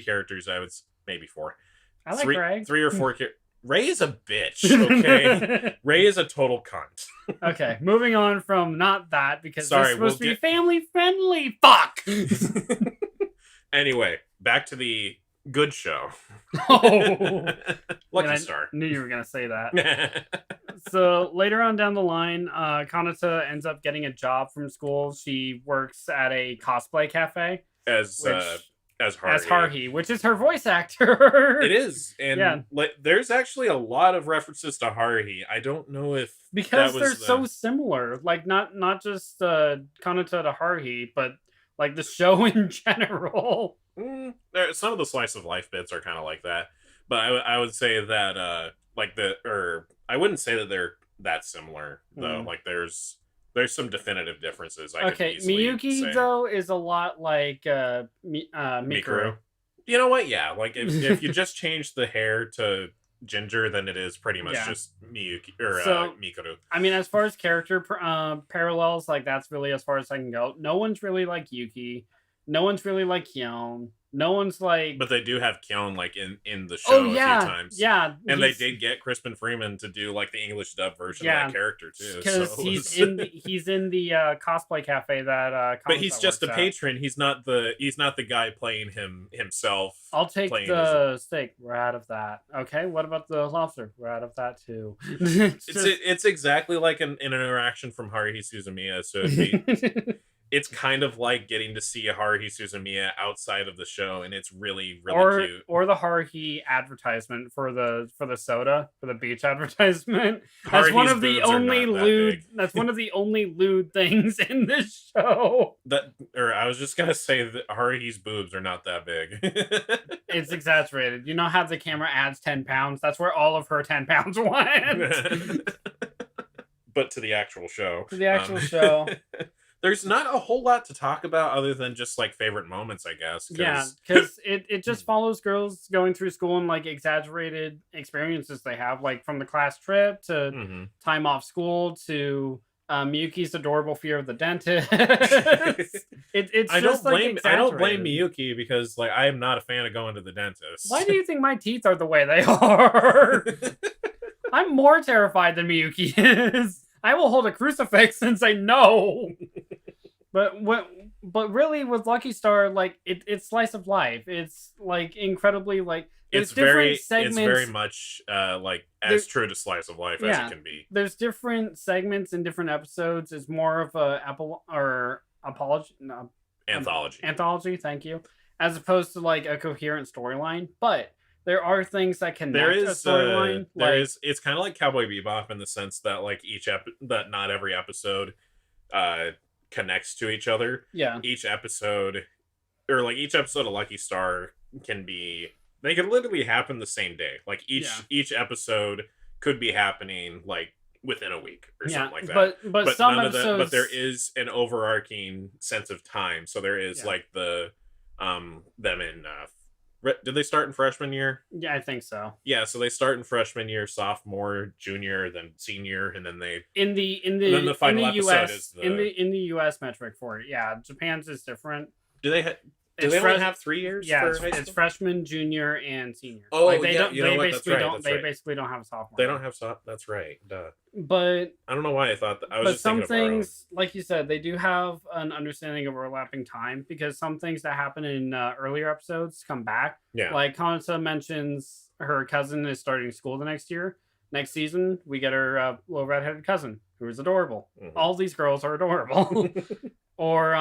characters. I would maybe 4. I like Ray. 3 or 4 characters. Ray is a bitch, okay? Ray is a total cunt. Okay, moving on from not that, because it's supposed to be family-friendly. Fuck! Anyway, back to the good show. Oh! Lucky Star. I knew you were going to say that. So, later on down the line, Kanata ends up getting a job from school. She works at a cosplay cafe. As Haruhi, which is her voice actor. It is, and there's actually a lot of references to Haruhi. I don't know if because they're so similar, like not just Kanata to Haruhi, but like the show in general. Some of the slice of life bits are kind of like that, but I would say that I wouldn't say that they're that similar though. Like there's some definitive differences. Miyuki though is a lot like Mikuru. You know what? Yeah, like if you just change the hair to ginger, then it is pretty much just Miyuki or Mikuru. I mean, as far as character parallels, like that's really as far as I can go. No one's really like Yuki. No one's really like Kyon. No one's like... But they do have Kyon, like, in the show a few times. Yeah. And they did get Crispin Freeman to do, like, the English dub version of that character, too. Because he's in the cosplay cafe that... but he's just a patron. He's not the guy playing himself. I'll take the steak. We're out of that. Okay, what about the lobster? We're out of that, too. It's exactly like an interaction from Haruhi Suzumiya, so it's kind of like getting to see a Haruhi Suzumiya outside of the show, and it's really, really cute. Or the Haruhi advertisement for the soda, for the beach advertisement. That's one of the only lewd. That's one of the only lewd things in this show. I was just gonna say that Haruhi's boobs are not that big. It's exaggerated. You know how the camera adds 10 pounds? That's where all of her 10 pounds went. But to the actual show. To the actual show. There's not a whole lot to talk about other than just like favorite moments, I guess. Yeah, because it just follows girls going through school and like exaggerated experiences they have, like from the class trip to time off school to Miyuki's adorable fear of the dentist. I don't blame Miyuki because like I am not a fan of going to the dentist. Why do you think my teeth are the way they are? I'm more terrified than Miyuki is. I will hold a crucifix and say no. But really with Lucky Star, like it's slice of life. It's like incredibly like it's very much like as true to slice of life as it can be. There's different segments in different episodes. It's more of a anthology. Thank you, as opposed to like a coherent storyline. But there are things that connect a storyline. It's kind of like Cowboy Bebop in the sense that like that not every episode connects to each other. Yeah. Each episode of Lucky Star they could literally happen the same day. Like each episode could be happening like within a week or something like that. But some episodes... but there is an overarching sense of time. So there is like the them in did they start in freshman year? Yeah, I think so. Yeah, so they start in freshman year, sophomore, junior, then senior, and then they in the final episode is in the US metric for it. Yeah, Japan's is different. Do they only have 3 years? Yeah, it's freshman, junior, and senior. Oh, like they basically don't have sophomore. They don't have sophomore. That's right. Duh. But I don't know why I thought that. I was just some things, like you said, they do have an understanding of overlapping time because some things that happen in earlier episodes come back. Yeah. Like Kanata mentions her cousin is starting school the next year. Next season, we get her little redheaded cousin who is adorable. Mm-hmm. All these girls are adorable. Or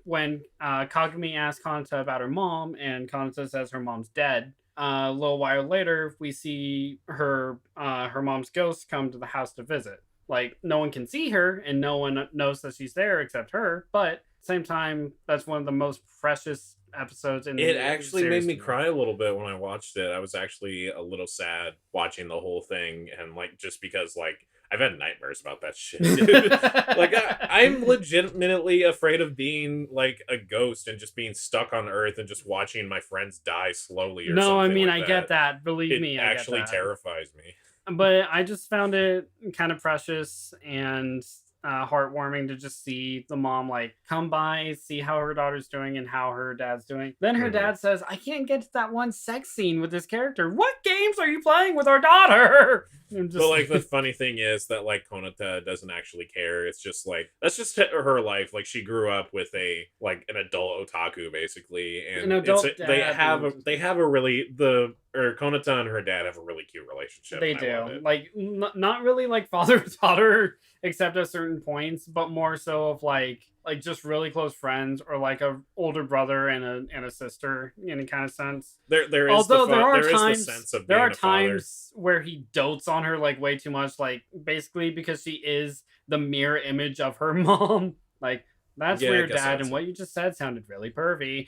when Kagami asks Kanata about her mom, and Kanata says her mom's dead. A little while later, we see her mom's ghost come to the house to visit. Like, no one can see her, and no one knows that she's there except her. But at the same time, that's one of the most precious episodes in the series. It actually made me cry a little bit when I watched it. I was actually a little sad watching the whole thing, and like just because like I've had nightmares about that shit, dude. Like, I'm legitimately afraid of being, like, a ghost and just being stuck on Earth and just watching my friends die slowly or something. No, I mean, like I get that. Believe me, it actually terrifies me. But I just found it kind of precious and heartwarming to just see the mom, like, come by, see how her daughter's doing and how her dad's doing. Then her dad says, I can't get to that one sex scene with this character. What games are you playing with our daughter? But like the funny thing is that like Konata doesn't actually care. It's just like that's just her life. Like she grew up with an adult otaku basically, and they have a really Konata and her dad have a really cute relationship. They do, like not really like father daughter except at certain points, but more so of like just really close friends or like a older brother and a sister in a kind of sense. There are times where he dotes on her like way too much, like basically because she is the mirror image of her mom. Like that's weird, Dad, and what you just said sounded really pervy.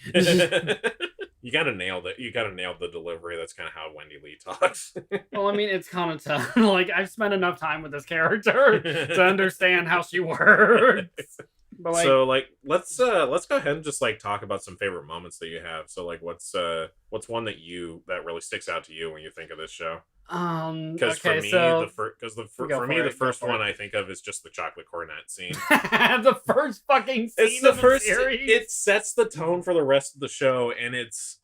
You gotta nail it. You gotta nail the delivery. That's kind of how Wendy Lee talks. Well, I mean, it's Kanata. Like I've spent enough time with this character to understand how she works. But so let's go ahead and just like talk about some favorite moments that you have. So like what's one that really sticks out to you when you think of this show? Because for me, the first one I think of is just the chocolate cornet scene. The first fucking scene of the series. It sets the tone for the rest of the show, and it's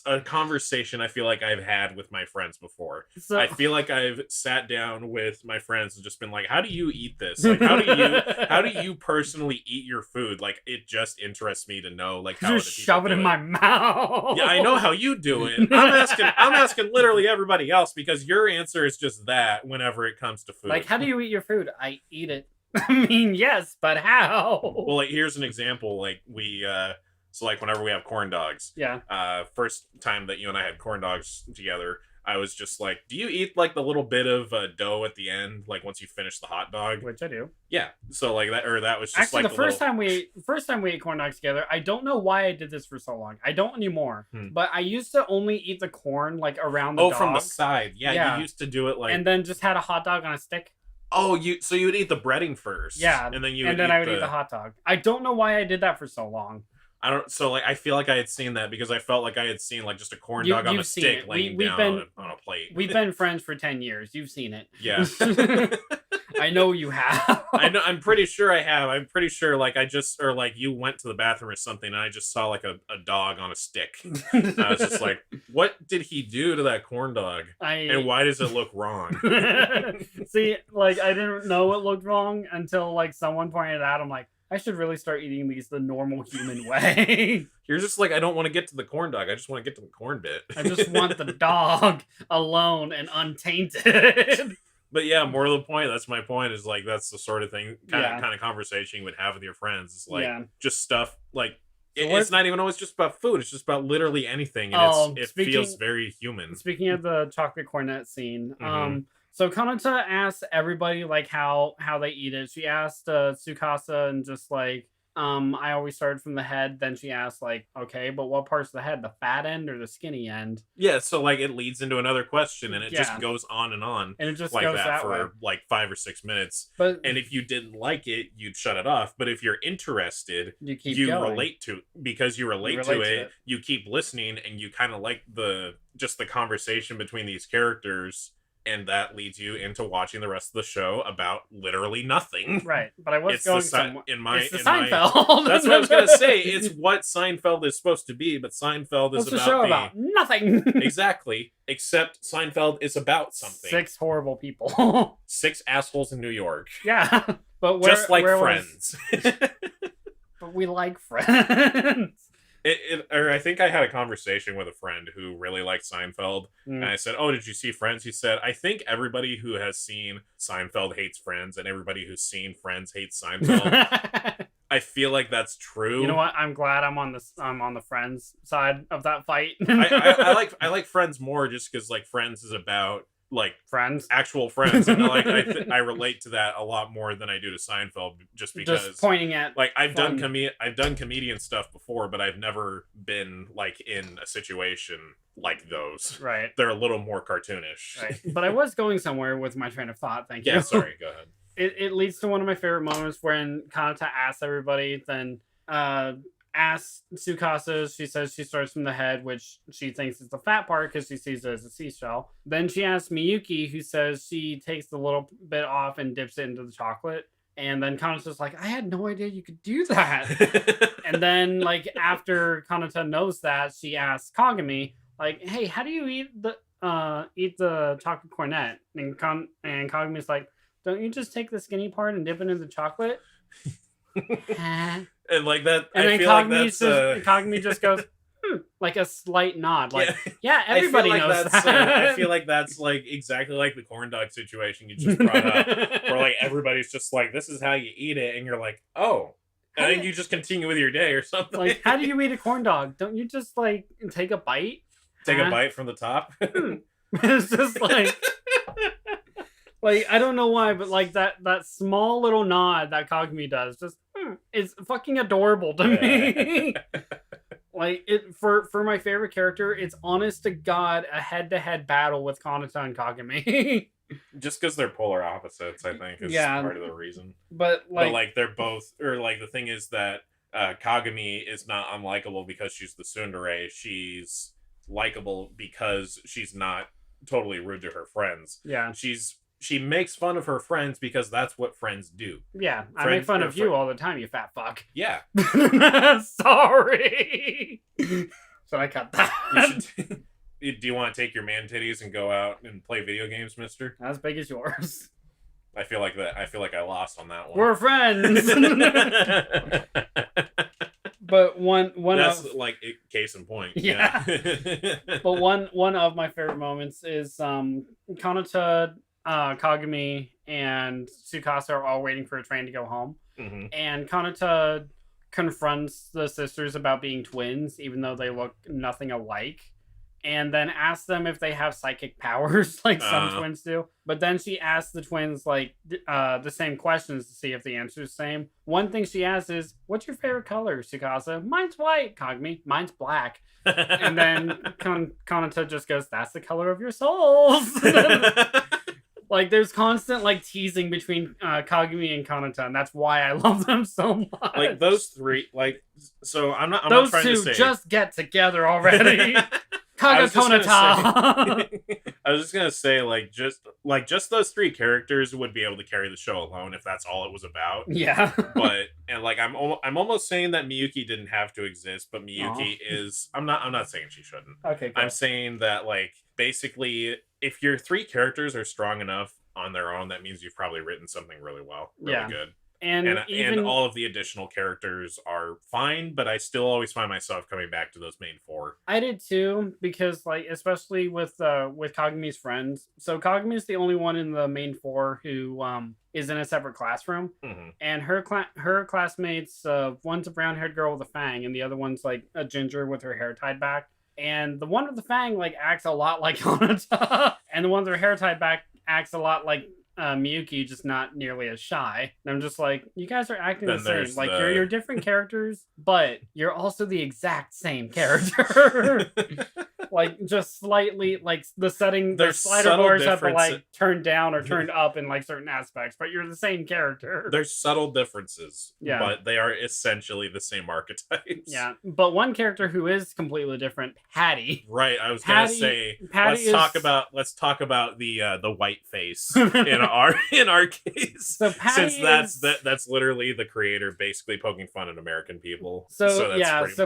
a conversation I feel like I've had with my friends before. So, I feel like I've sat down with my friends and just been like, how do you eat this? Like, how do you personally eat your food? Like, it just interests me to know, like, how just shove it in my mouth. Yeah, I know how you do it. I'm asking literally everybody else because your answer is just that whenever it comes to food. Like, how do you eat your food? I eat it. I mean, yes, but how? Well, like, here's an example. Like, so like whenever we have corn dogs, first time that you and I had corn dogs together, I was just like, do you eat like the little bit of dough at the end, like once you finish the hot dog? Which I do. Yeah. So like that was just actually like the first time we ate corn dogs together. I don't know why I did this for so long. I don't anymore. But I used to only eat the corn like around the dog. from the side. Yeah, you used to do it like, and then just had a hot dog on a stick. Oh, so you would eat the breading first. Yeah, and then I would eat the hot dog. I don't know why I did that for so long. I feel like I had seen that because I felt like I had seen like just a corn dog on a stick laying down on a plate. We've been friends for 10 years. You've seen it. Yeah. I know you have. I'm pretty sure I have. I'm pretty sure like you went to the bathroom or something and I just saw like a dog on a stick. I was just like, what did he do to that corn dog? And why does it look wrong? See, like I didn't know it looked wrong until like someone pointed it out. I'm like, I should really start eating these the normal human way. You're just like, I don't want to get to the corn dog. I just want to get to the corn bit. I just want the dog alone and untainted. But yeah, more to the point, that's my point, is like, that's the sort of thing, kind of conversation you would have with your friends. It's like, just stuff, like, it's not even always just about food. It's just about literally anything. And it feels very human. Speaking of the chocolate cornet scene, so Kanata asked everybody like how they eat it. She asked Tsukasa and just like, I always started from the head. Then she asked like, okay, but what part's the head? The fat end or the skinny end? Yeah, so like it leads into another question and it just goes on. And it just like goes that for way. Like 5 or 6 minutes. And if you didn't like it, you'd shut it off. But if you're interested, you relate to because you relate to it, you keep listening and you kind of like the conversation between these characters. And that leads you into watching the rest of the show about literally nothing. Right. But I was it's going it's the Seinfeld. That's what I was going to say. It's what Seinfeld is supposed to be, but Seinfeld is about nothing. Exactly. Except Seinfeld is about something. 6 horrible people. 6 assholes in New York. Yeah. But just like Friends. But we like Friends. I think I had a conversation with a friend who really liked Seinfeld, and I said, "Oh, did you see Friends?" He said, "I think everybody who has seen Seinfeld hates Friends, and everybody who's seen Friends hates Seinfeld." I feel like that's true. You know what? I'm glad I'm on the Friends side of that fight. I like Friends more just because like Friends is about like friends, actual friends, and like I relate to that a lot more than I do to Seinfeld, just because just pointing at like I've done comedian stuff before, but I've never been like in a situation like those. Right, they're a little more cartoonish. Right, but I was going somewhere with my train of thought. Thank you. Yeah, sorry. Go ahead. It leads to one of my favorite moments when Kanata asks everybody, then asks Tsukasa. She says she starts from the head, which she thinks is the fat part because she sees it as a seashell. Then she asks Miyuki, who says she takes the little bit off and dips it into the chocolate. And then Kanata's like, I had no idea you could do that. And then, like, after Kanata knows that, she asks Kagami, like, hey, how do you eat the chocolate cornet? And Kagami's like, don't you just take the skinny part and dip it in the chocolate? And like that, and I then feel like that's Kagami just goes like a slight nod, like yeah everybody knows that. I feel like that's like exactly like the corn dog situation you just brought up, where like everybody's just like, this is how you eat it, and you're like, oh, and then you just continue with your day or something. Like, how do you eat a corn dog? Don't you just like take a bite? Take a bite from the top. It's just like. Like, I don't know why, but like that small little nod that Kagami does just is fucking adorable to me. Like, it for my favorite character, it's honest to God a head-to-head battle with Kanata and Kagami. Just because they're polar opposites, I think, is part of the reason. But they're both, or like the thing is that Kagami is not unlikable because she's the tsundere. She's likable because she's not totally rude to her friends. Yeah. She makes fun of her friends because that's what friends do. Yeah, I make fun of you all the time, you fat fuck. Yeah. Sorry. Should I cut that? Do you want to take your man titties and go out and play video games, mister? As big as yours. I feel like I lost on that one. We're friends. But one that's like case in point. Yeah. But one of my favorite moments is Kanata, Kagami, and Tsukasa are all waiting for a train to go home. Mm-hmm. And Kanata confronts the sisters about being twins, even though they look nothing alike. And then asks them if they have psychic powers, like some twins do. But then she asks the twins, like, the same questions to see if the answer is the same. One thing she asks is, what's your favorite color, Tsukasa? Mine's white, Kagami. Mine's black. And then Kanata just goes, that's the color of your souls. Like, there's constant, like, teasing between Kagami and Kanata, and that's why I love them so much. Like, those three, like, so I'm not those trying two to say... just get together already. Kagakonata. I was just gonna say, just those three characters would be able to carry the show alone if that's all it was about. Yeah. But and like I'm almost saying that Miyuki didn't have to exist, but Miyuki is. I'm not saying she shouldn't. Okay. Cool. I'm saying that like basically, if your three characters are strong enough on their own, that means you've probably written something really well, really good. And all of the additional characters are fine, but I still always find myself coming back to those main four. I did too, because like especially with Kagumi's friends. So Kagumi's the only one in the main four who is in a separate classroom, and her classmates, one's a brown haired girl with a fang, and the other one's like a ginger with her hair tied back. And the one with the fang like acts a lot like Hanata, and the one with her hair tied back acts a lot like Miyuki, just not nearly as shy. And I'm just like, you guys are acting the same. Like you're different characters, but you're also the exact same character. Like just slightly, like the setting, the slider bars have to like turned down or turned up in like certain aspects, but you're the same character. There's subtle differences, but they are essentially the same archetypes. Yeah, but one character who is completely different, Patty. Right, I was gonna say, let's talk about the white face in our case. So Patty since that's literally the creator basically poking fun at American people. So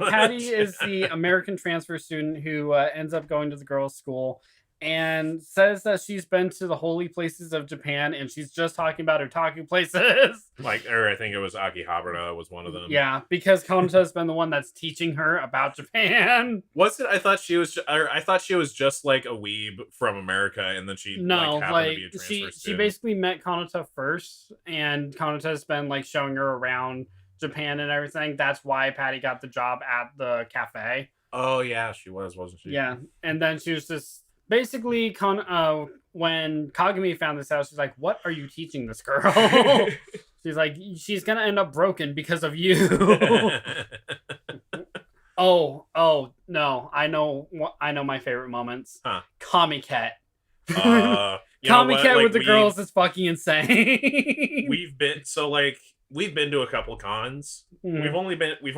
Patty is the American transfer student who ends up going to the girls' school and says that she's been to the holy places of Japan, and she's just talking about her taku places. Or I think it was Akihabara was one of them. Yeah, because Kanata's been the one that's teaching her about Japan. Was it? I thought she was just like a weeb from America, and then she happened to be a transfer student. She basically met Kanata first, and Kanata's been like showing her around Japan and everything. That's why Patty got the job at the cafe. Oh yeah, she wasn't she? Yeah, and then she was just basically when Kagami found this out, she's like, "What are you teaching this girl?" She's like, "She's gonna end up broken because of you." Oh no! I know my favorite moments. Kamiket. Kamiket with the girls is fucking insane. We've been to a couple cons. We've only been to we've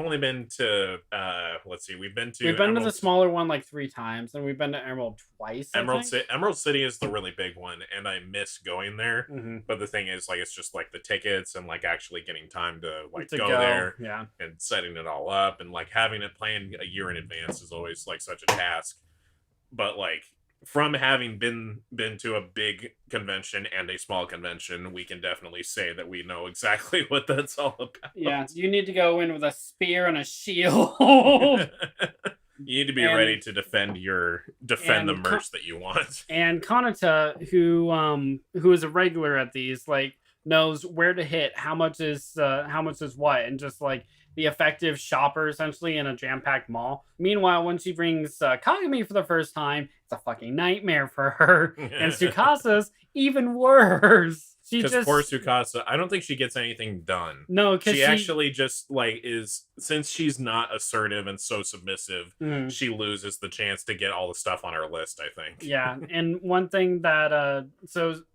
been to the smaller one like 3 times, and we've been to Emerald twice. Emerald City is the really big one, and I miss going there. But the thing is, like, it's just like the tickets and like actually getting time to go there, and setting it all up, and like having it planned a year in advance is always like such a task. But like, from having been to a big convention and a small convention, we can definitely say that we know exactly what that's all about. Yeah, you need to go in with a spear and a shield. You need to be ready to defend the merch that you want. And Kanata, who is a regular at these, like, knows where to hit, how much is what, and just like the effective shopper essentially in a jam-packed mall. Meanwhile, when she brings Kagami for the first time, it's a fucking nightmare for her. And Tsukasa's even worse. Because poor Tsukasa, I don't think she gets anything done. No, because she actually just like is, since she's not assertive and so submissive, she loses the chance to get all the stuff on her list, I think. Yeah, and one thing that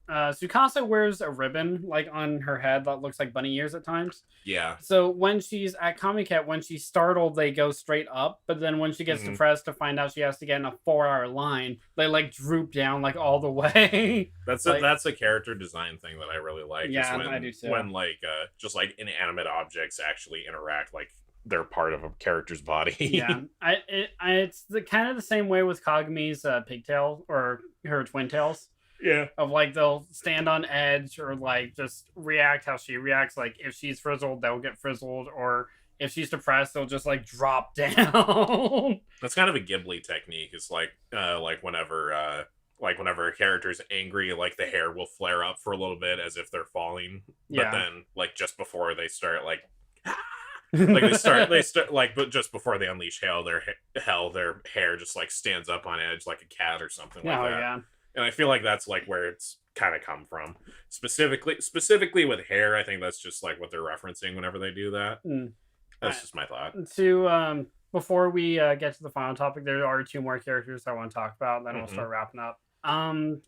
Tsukasa wears a ribbon like on her head that looks like bunny ears at times. Yeah. So when she's at Kamiket, when she's startled, they go straight up, but then when she gets depressed to find out she has to get in a 4-hour line, they like droop down like all the way. That's a character design thing that I really like. Yeah, I do too. When like just like inanimate objects actually interact like they're part of a character's body. Yeah, it's kind of the same way with Kagami's pigtail or her twin tails. Yeah, of like they'll stand on edge or like just react how she reacts. Like if she's frizzled, they'll get frizzled, or if she's depressed, they'll just like drop down. That's kind of a Ghibli technique. It's like whenever a character's angry, like the hair will flare up for a little bit as if they're falling, but then like just before they start like they start like, but just before they unleash hell, their hair just like stands up on edge like a cat or something like that. Yeah. And I feel like that's like where it's kind of come from. Specifically with hair, I think that's just like what they're referencing whenever they do that. That's just my thought. Before we get to the final topic, there are 2 more characters I want to talk about, and then we'll start wrapping up.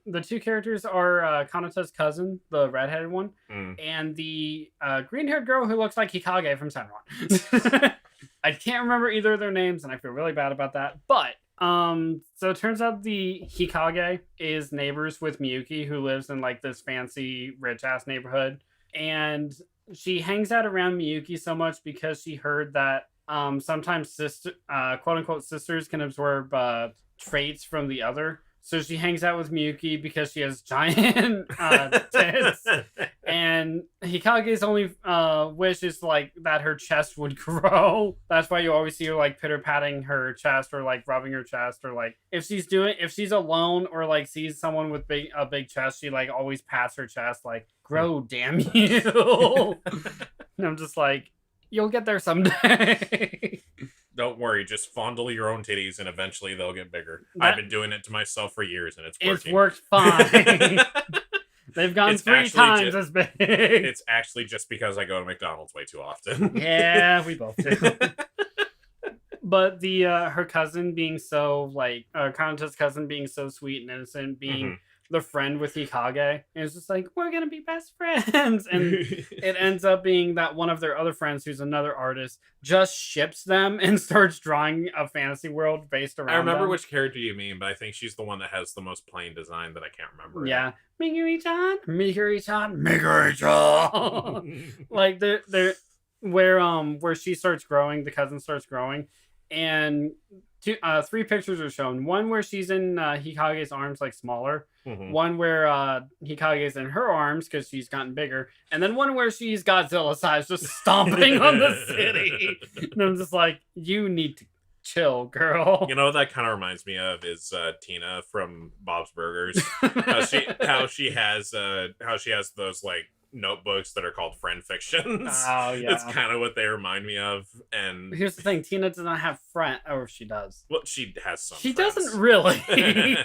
The 2 characters are Kanata's cousin, the redheaded one, and the green-haired girl who looks like Hikage from Senran. I can't remember either of their names, and I feel really bad about that. But So it turns out the Hikage is neighbors with Miyuki, who lives in like this fancy rich ass neighborhood, and she hangs out around Miyuki so much because she heard that sometimes sister quote unquote sisters can absorb traits from the other. So she hangs out with Miyuki because she has giant tits, and Hikage's only wish is like that her chest would grow. That's why you always see her like pitter patting her chest or like rubbing her chest, or like if she's alone or like sees someone with a big chest, she like always pats her chest like grow, damn you. And I'm just like, you'll get there someday. Don't worry, just fondle your own titties and eventually they'll get bigger. I've been doing it to myself for years and it's working. It's worked fine. They've gone 3 times as big. It's actually just because I go to McDonald's way too often. Yeah, we both do. But the her cousin being so like Kanata's cousin being so sweet and innocent, being the friend with Hikage, and it's just like, we're gonna be best friends, and it ends up being that one of their other friends, who's another artist, just ships them and starts drawing a fantasy world based around I remember them. which character you mean, but I think she's the one that has the most plain design that I can't remember. Yeah, Meguri-chan. Like they're where she starts growing, the cousin starts growing, and 3 pictures are shown. One where she's in Hikage's arms, like smaller. One where Hikage's in her arms because she's gotten bigger, and then one where she's Godzilla size, just stomping on the city. And I'm just like, you need to chill, girl. You know what that kind of reminds me of is Tina from Bob's Burgers. how she has those like notebooks that are called friend fictions. Oh yeah, that's kind of what they remind me of. And here's the thing: Tina does not have friend, or she does. Well, she has some. She friends. doesn't really.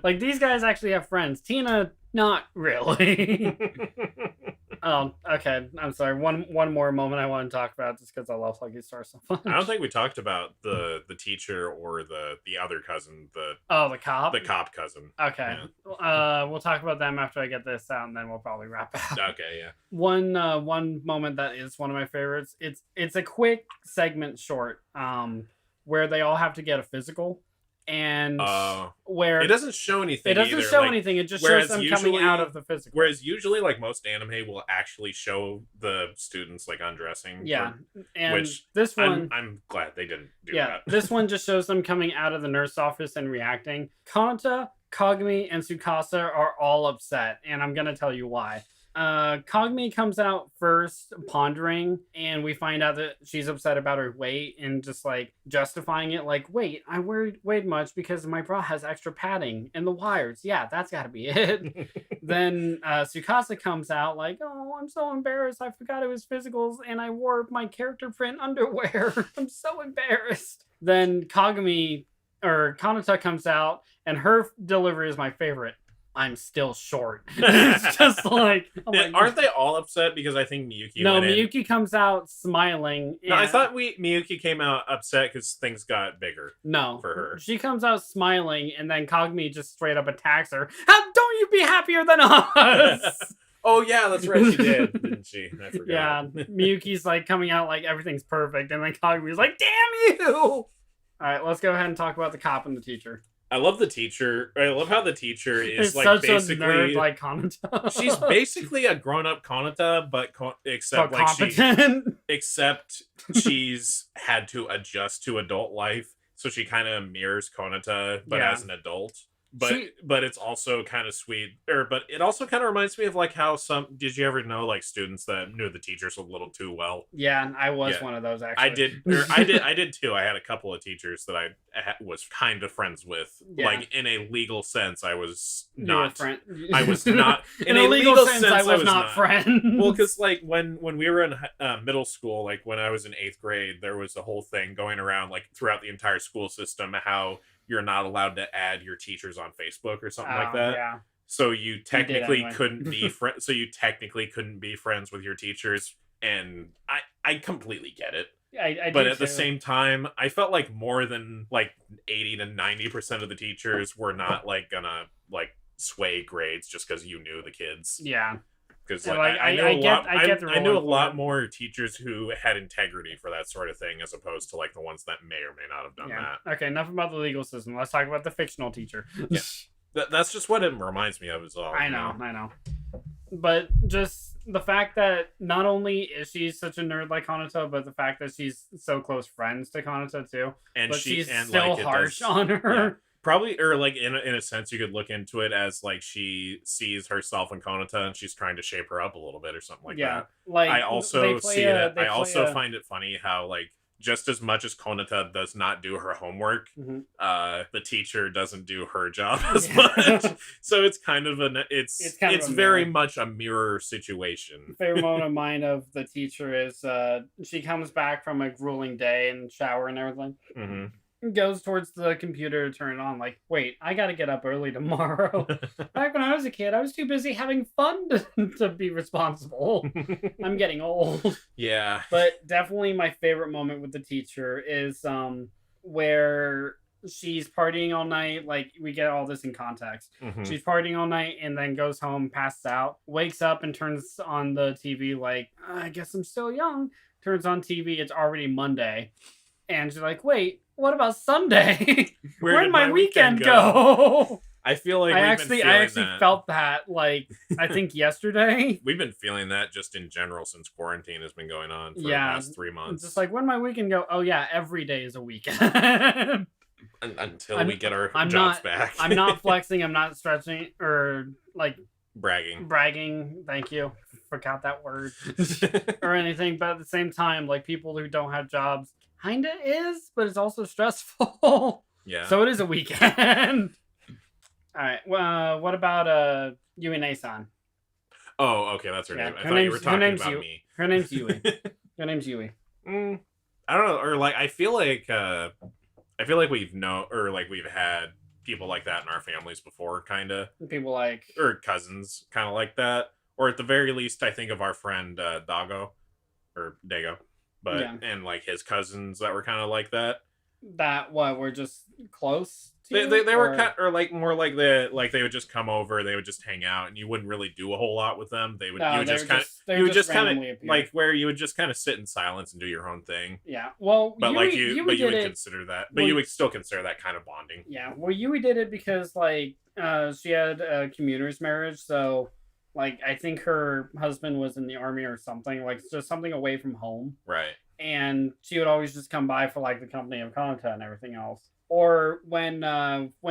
Like, these guys actually have friends. Tina, not really. Oh, okay. I'm sorry. One more moment I want to talk about, just because I love Lucky Star so much. I don't think we talked about the teacher or the other cousin. The cop? The cop cousin. Okay. Yeah. We'll talk about them after I get this out, and then we'll probably wrap up. Okay, yeah. One moment that is one of my favorites. It's a quick segment short, where they all have to get a physical. And where it doesn't show anything. It doesn't show anything. It just shows them coming out of the physical. Whereas usually, like most anime, will actually show the students like undressing. Yeah, and which this one, I'm glad they didn't do that. Yeah, this one just shows them coming out of the nurse office and reacting. Kanata, Kagami, and Tsukasa are all upset, and I'm gonna tell you why. Kagami comes out first pondering, and we find out that she's upset about her weight and just like justifying it, like, wait, I weighed much because my bra has extra padding and the wires. Yeah, that's gotta be it. Then Tsukasa comes out like, oh, I'm so embarrassed. I forgot it was physicals and I wore my character print underwear. I'm so embarrassed. Then Kanata comes out, and her delivery is my favorite. I'm still short. It's just like, oh my aren't they all upset because I think Miyuki? No, Miyuki comes out smiling. No, I thought Miyuki came out upset because things got bigger. No, for her, she comes out smiling, and then Kagami just straight up attacks her. How don't you be happier than us? Oh yeah, that's right, she did, didn't she? I forgot. Yeah, Miyuki's like coming out like everything's perfect, and then Kagami's like, "Damn you!" All right, let's go ahead and talk about the cop and the teacher. I love the teacher. I love how the teacher is like such basically a nerd like Kanata. She's basically a grown-up Kanata, but except she's had to adjust to adult life, so she kind of mirrors Kanata, but as an adult. But it's also kind of sweet, but it also kind of reminds me of like how did you ever know like students that knew the teachers a little too well? Yeah, I was one of those actually. I did too. I had a couple of teachers that I was kind of friends with. Yeah. Like in a legal sense, I was not. I was not in a legal sense. I was not friends. Well, because like when we were in middle school, like when I was in 8th grade, there was a whole thing going around like throughout the entire school system how you're not allowed to add your teachers on Facebook or something like that. Yeah. So you technically couldn't be friends. So you technically couldn't be friends with your teachers, and I completely get it. But at the same time, I felt like more than like 80 to 90% of the teachers were not like gonna like sway grades just because you knew the kids. Yeah. Because I knew a lot more teachers who had integrity for that sort of thing, as opposed to like the ones that may or may not have done that. Okay, enough about the legal system. Let's talk about the fictional teacher. Yeah, that's just what it reminds me of. Is all. I know. But just the fact that not only is she such a nerd like Kanata, but the fact that she's so close friends to Kanata too, and she's still harsh on her. Yeah. Probably, or like in a sense, you could look into it as like she sees herself in Konata and she's trying to shape her up a little bit or something like that. Like I also find it funny how like just as much as Konata does not do her homework, the teacher doesn't do her job as much. So it's kind of it's very much a mirror situation. Favorite moment of mine of the teacher is she comes back from a grueling day and shower and everything. Goes towards the computer to turn it on, like, wait, I gotta get up early tomorrow. Back when I was a kid, I was too busy having fun to be responsible. I'm getting old. Yeah. But definitely my favorite moment with the teacher is where she's partying all night. Like, we get all this in context. She's partying all night and then goes home, passes out, wakes up and turns on the TV like, I guess I'm still young. Turns on TV, it's already Monday. And she's like, wait, what about Sunday? Where did my weekend go? I feel like I actually felt that, like, I think yesterday. We've been feeling that just in general since quarantine has been going on for the past 3 months. Just like, where did my weekend go? Oh yeah, every day is a weekend. Until we get our jobs back. I'm not flexing, I'm not stretching, or like bragging, thank you, forgot that word, or anything, but at the same time, like, people who don't have jobs kinda is, but it's also stressful. Yeah. So it is a weekend. Alright, well, what about Yui-san? Oh, okay, that's her name. I thought you were talking about me. Her name's Yui. Her name's Yui. I don't know, or like I feel like we've had people like that in our families before, kinda. People like, or cousins kinda like that. Or at the very least I think of our friend Dago. But and like his cousins that were kind of like that. That were just close to they were kind or like more like they would just come over, they would just hang out, and you wouldn't really do a whole lot with them. You would just kind of like where you would just kind of sit in silence and do your own thing. Yeah, well, but you would consider that, but you would still consider that kind of bonding. Yeah, well, Yui did it because like she had a commuter's marriage, so. Like, I think her husband was in the army or something, like, just something away from home. Right. And she would always just come by for, like, the company of Kanata and everything else. Or when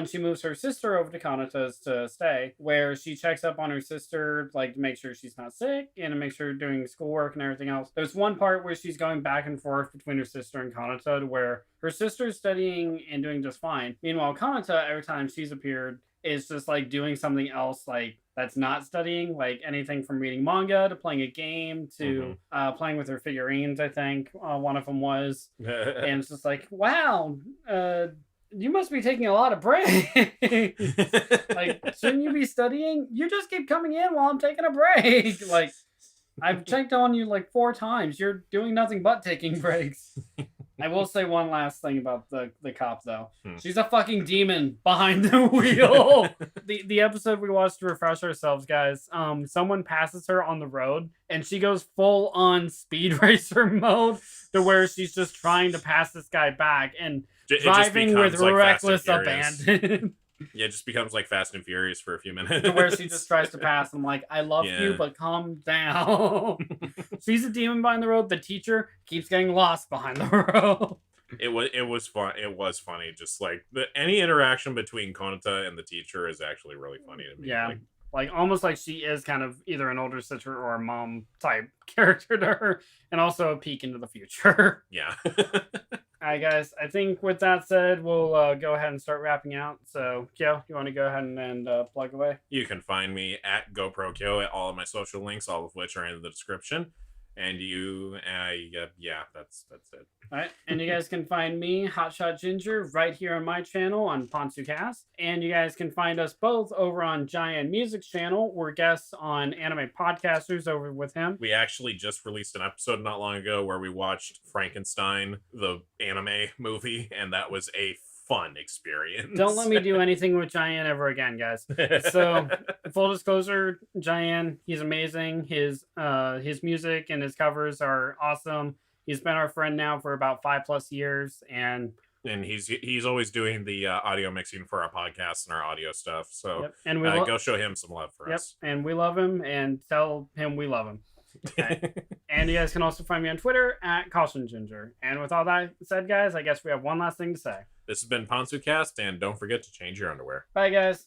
she moves her sister over to Kanata's to stay, where she checks up on her sister, like, to make sure she's not sick and to make sure doing schoolwork and everything else. There's one part where she's going back and forth between her sister and Kanata, where her sister's studying and doing just fine. Meanwhile, Kanata, every time she's appeared, is just, like, doing something else, like, that's not studying, like anything from reading manga to playing a game to playing with her figurines, I think one of them was. And it's just like, wow, you must be taking a lot of breaks. Like, shouldn't you be studying? You just keep coming in while I'm taking a break. Like, I've checked on you like 4 times. You're doing nothing but taking breaks. I will say one last thing about the cop, though. She's a fucking demon behind the wheel. The episode we watched to refresh ourselves, guys, someone passes her on the road, and she goes full-on speed racer mode to where she's just trying to pass this guy back and driving with like reckless abandon. Yeah, it just becomes like Fast and Furious for a few minutes. Where she just tries to pass. I'm like, I love you, but calm down. She's a demon behind the road. The teacher keeps getting lost behind the road. It was fun. It was funny. Just like any interaction between Konata and the teacher is actually really funny to me. Yeah. Like almost like she is kind of either an older sister or a mom type character to her, and also a peek into the future. Yeah. Alright, guys, I think with that said, we'll go ahead and start wrapping out. So, Kyo, you want to go ahead and plug away? You can find me at GoPro Kyo at all of my social links, all of which are in the description. And that's it. All right, and you guys can find me, Hotshot Ginger, right here on my channel on PantsuCast. And you guys can find us both over on Giant Music's channel. We're guests on Anime Podcasters over with him. We actually just released an episode not long ago where we watched Frankenstein, the anime movie, and that was a fun experience. Don't let me do anything with Cheyenne ever again, guys. So, full disclosure, Cheyenne, he's amazing. His music and his covers are awesome. He's been our friend now for about 5+ years, and he's always doing the audio mixing for our podcasts and our audio stuff. So yep. And we go show him some love for us. And we love him, and tell him we love him. Okay. And you guys can also find me on Twitter at Caution Ginger. And with all that said, guys, I guess we have one last thing to say. This has been PantsuCast, and don't forget to change your underwear. Bye, guys.